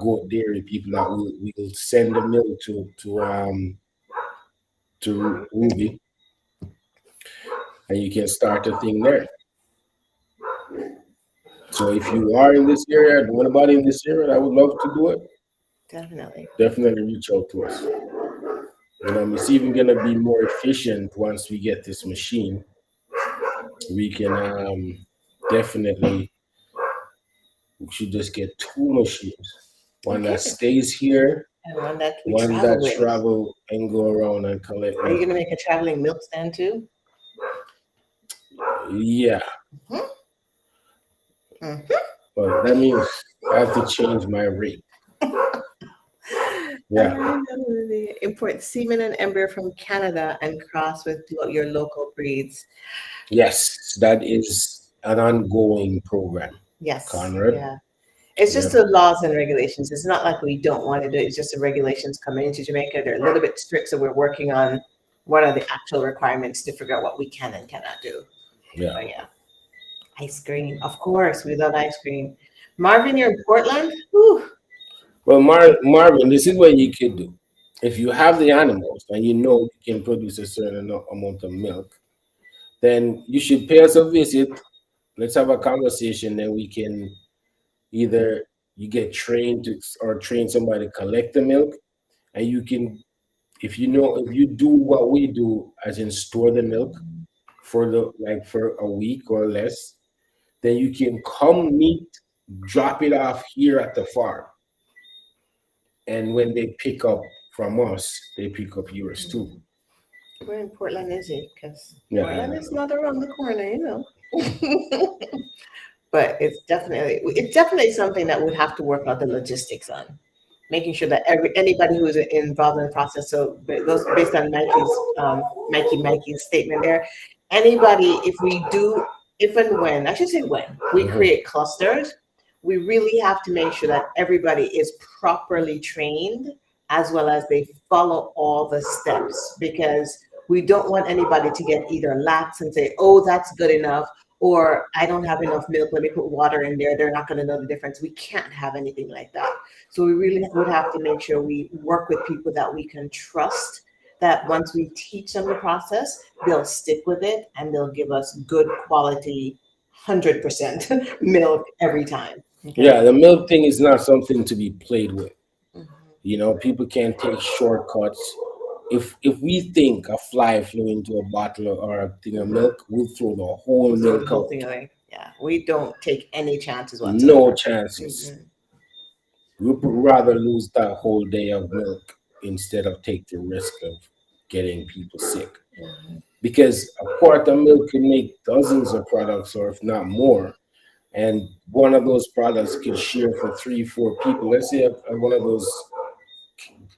goat dairy people that will send the milk to Ruby, and you can start a thing there. So if you are in this area, know anybody in this area that would love to do it, Definitely. definitely reach out to us. It's even gonna be more efficient once we get this machine. We can definitely we should just get two machines. One that Okay. stays here, And one that we one travel that with. travel and go around and collect Are you milk. going to make a traveling milk stand too? Yeah, Mm-hmm. but that means I have to change my rate. Yeah. Import semen and embryo from Canada and cross with your local breeds. Yes, that is an ongoing program, Yes, Conrad. yeah. It's just Yep. the laws and regulations. It's not like we don't want to do it. It's just the regulations coming into Jamaica. They're a little bit strict, so we're working on what are the actual requirements to figure out what we can and cannot do. Yeah. But yeah, ice cream. Of course, we love ice cream. Marvin, you're in Portland? Whew. Well, Marvin, this is what you could do. If you have the animals and you know you can produce a certain amount of milk, then you should pay us a visit. Let's have a conversation. Then we can either you get trained to or train somebody to collect the milk, and you can, if you do what we do, as in store the milk for for a week or less, then you can come meet, drop it off here at the farm, and when they pick up from us, they pick up yours too. Where in Portland is he? Because Yeah, I Portland don't is know. not around the corner, you know. But it's definitely something that we'd have to work out the logistics on, making sure that anybody who is involved in the process. So those based on Mikey's statement there, anybody if and when I should say when we Mhm. create clusters, we really have to make sure that everybody is properly trained as well as they follow all the steps because we don't want anybody to get either lax and say, oh, that's good enough, or I don't have enough milk, let me put water in there. They're not going to know the difference. We can't have anything like that. So we really would have to make sure we work with people that we can trust, that once we teach them the process, they'll stick with it and they'll give us good quality 100% milk every time. Okay. Yeah, the milk thing is not something to be played with. Mhm. People can't take shortcuts. If we think a fly flew into a bottle or a thing of milk, we'll throw the whole We'll throw the milk whole out. thing away. Yeah, we don't take any chances No whatsoever. chances. Mm-mm. We'd rather lose that whole day of milk instead of take the risk of getting people sick. Mhm. Because a quart of milk can make dozens of products, or if not more. And one of those products could share for three, four people. Let's say one of those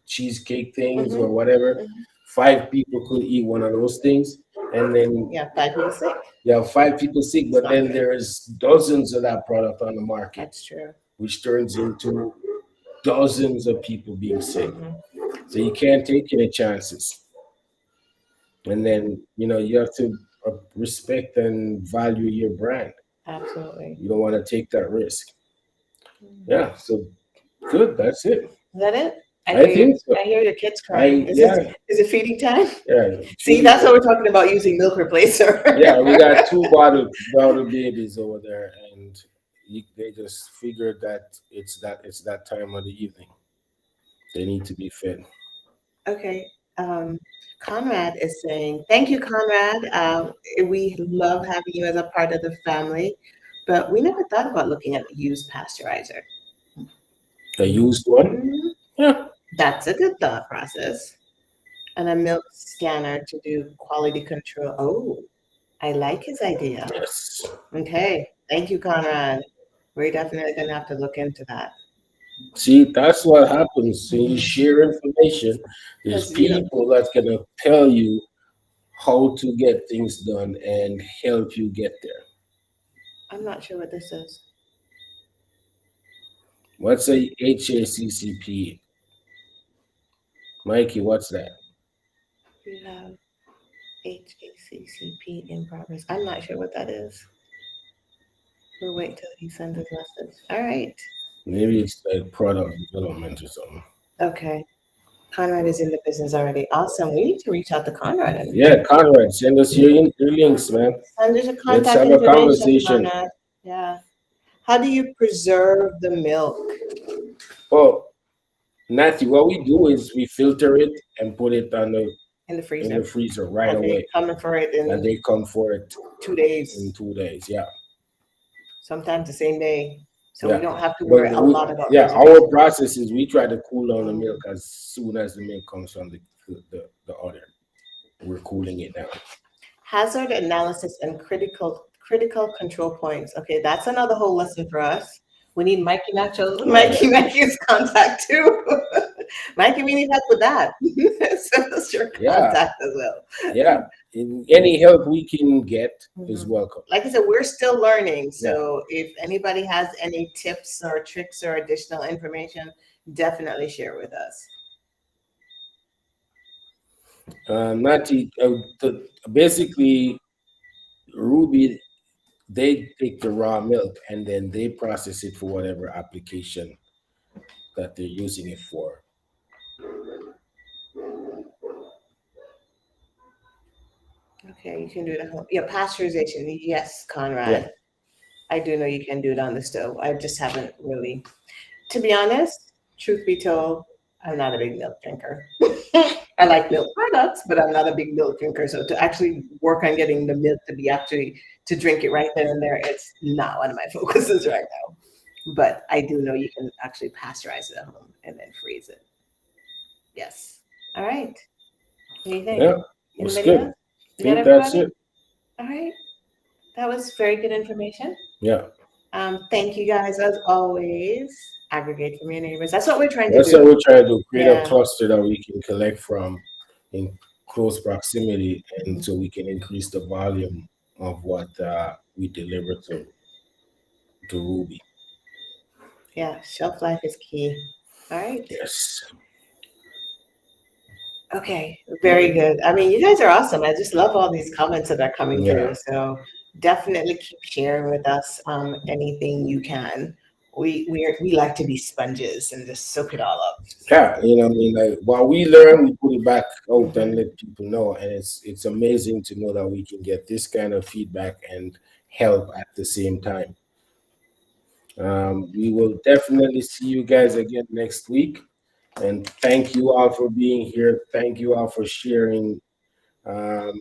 cheesecake things or Mhm. whatever. Mhm. 5 people could eat one of those things, and then Yeah, 5 people sick. you have 5 people sick. It's But not then good. there's dozens of that product on the market, That's true. which turns into dozens of people being sick. Mhm. So you can't take any chances. And then you have to respect and value your brand. Absolutely. You don't want to take that risk. Mhm. Yeah. So good. That's it. Is that it? I I hear your think so. I hear your kids crying. I Is this Yeah, is it feeding time? yeah. See, that's what we're talking about using milk replacer. Yeah, we got two bottle babies over there, and they just figured that it's that time of the evening. They need to be fed. Okay. Um, Conrad is saying, thank you, Conrad. We love having you as a part of the family, but we never thought about looking at a used pasteurizer. A used one. Mhm. Yeah. That's a good thought process. And a milk scanner to do quality control. Oh, I like his idea. Yes. Okay. Thank you, Conrad. We're definitely going to have to look into that. See, that's what happens when you share information. There's Because, you know, people that's gonna tell you how to get things done and help you get there. I'm not sure what this is. What's a HACCP? Mikey, what's that? We have HACCP in progress. I'm not sure what that is. We'll wait till he sends his message. All right. Maybe it's like product development or something. Okay. Conrad is in the business already. Awesome. We need to reach out to Conrad and Yeah, Conrad, send us your links, man. send us your Let's contact have a information, conversation. Conrad. Yeah. How do you preserve the milk Well, Natty, what we do is we filter it and put it in the in the freezer? freezer right And they away, coming for it and in they come for it 2 days, in 2 days. Yeah, sometimes the same day. So we yeah. don't have to But worry a lot about yeah, our preservation. process is we try to cool down the Mm. milk as soon as the milk comes from the udder. We're cooling it down. Hazard analysis and critical control points. Okay, that's another whole lesson for us. We need Mikey Nacho's Oh yeah, Mikey's contact too. Mikey, we need help with that. Send us your yeah, contact as well. yeah. Any help we can get is Mhm. welcome. Like I said, we're still learning. Yeah. So if anybody has any tips or tricks or additional information, definitely share with us. Natty, basically, Ruby, they take the raw milk and then they process it for whatever application that they're using it for. Okay, you can do it at home. Yeah, pasteurization. Yes, Yeah. Conrad. I do know you can do it on the stove. I just haven't really. To be honest, truth be told, I'm not a big milk drinker. I like milk products, but I'm not a big milk drinker. So to actually work on getting the milk to be actually to drink it right then and there, it's not one of my focuses right now. But I do know you can actually pasteurize it at home and then freeze it. Yes. All right. What do you think? Yeah. That's Anybody good. else? We got Think that's everybody? it. All right. That was very good information. Yeah. Thank you guys as always. Aggregate from your neighbors. That's what we're trying to That's what do. we're trying to do. Create a Yeah. cluster that we can collect from in close proximity, and Mhm. so we can increase the volume of what we deliver to Ruby. Yeah. Shelf life is key. All right. Yes. Okay. Very good. I mean, you guys are awesome. I just love all these comments that are coming Yeah. through. So definitely keep sharing with us anything you can. We like to be sponges and just soak it all up. Yeah, I mean, like while we learn, we put it back out and Mhm. let people know, and it's amazing to know that we can get this kind of feedback and help at the same time. We will definitely see you guys again next week, and thank you all for being here. Thank you all for sharing um,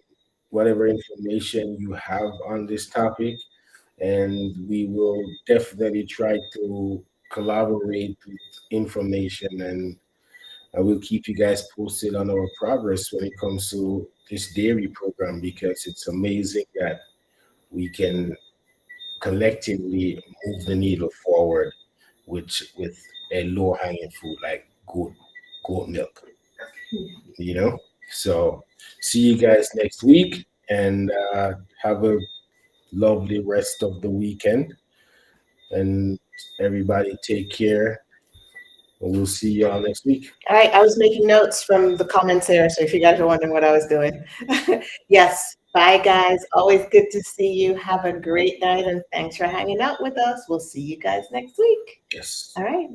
whatever information you have on this topic, and we will definitely try to collaborate with information, and I will keep you guys posted on our progress when it comes to this dairy program, because it's amazing that we can collectively move the needle forward with a low hanging fruit like goat milk, you know. So see you guys next week, and have a lovely rest of the weekend, and everybody take care, and we'll see y'all next week. All right, I was making notes from the comments there, so if you guys are wondering what I was doing. Yes, bye guys. Always good to see you. Have a great night and thanks for hanging out with us. We'll see you guys next week. Yes. All right.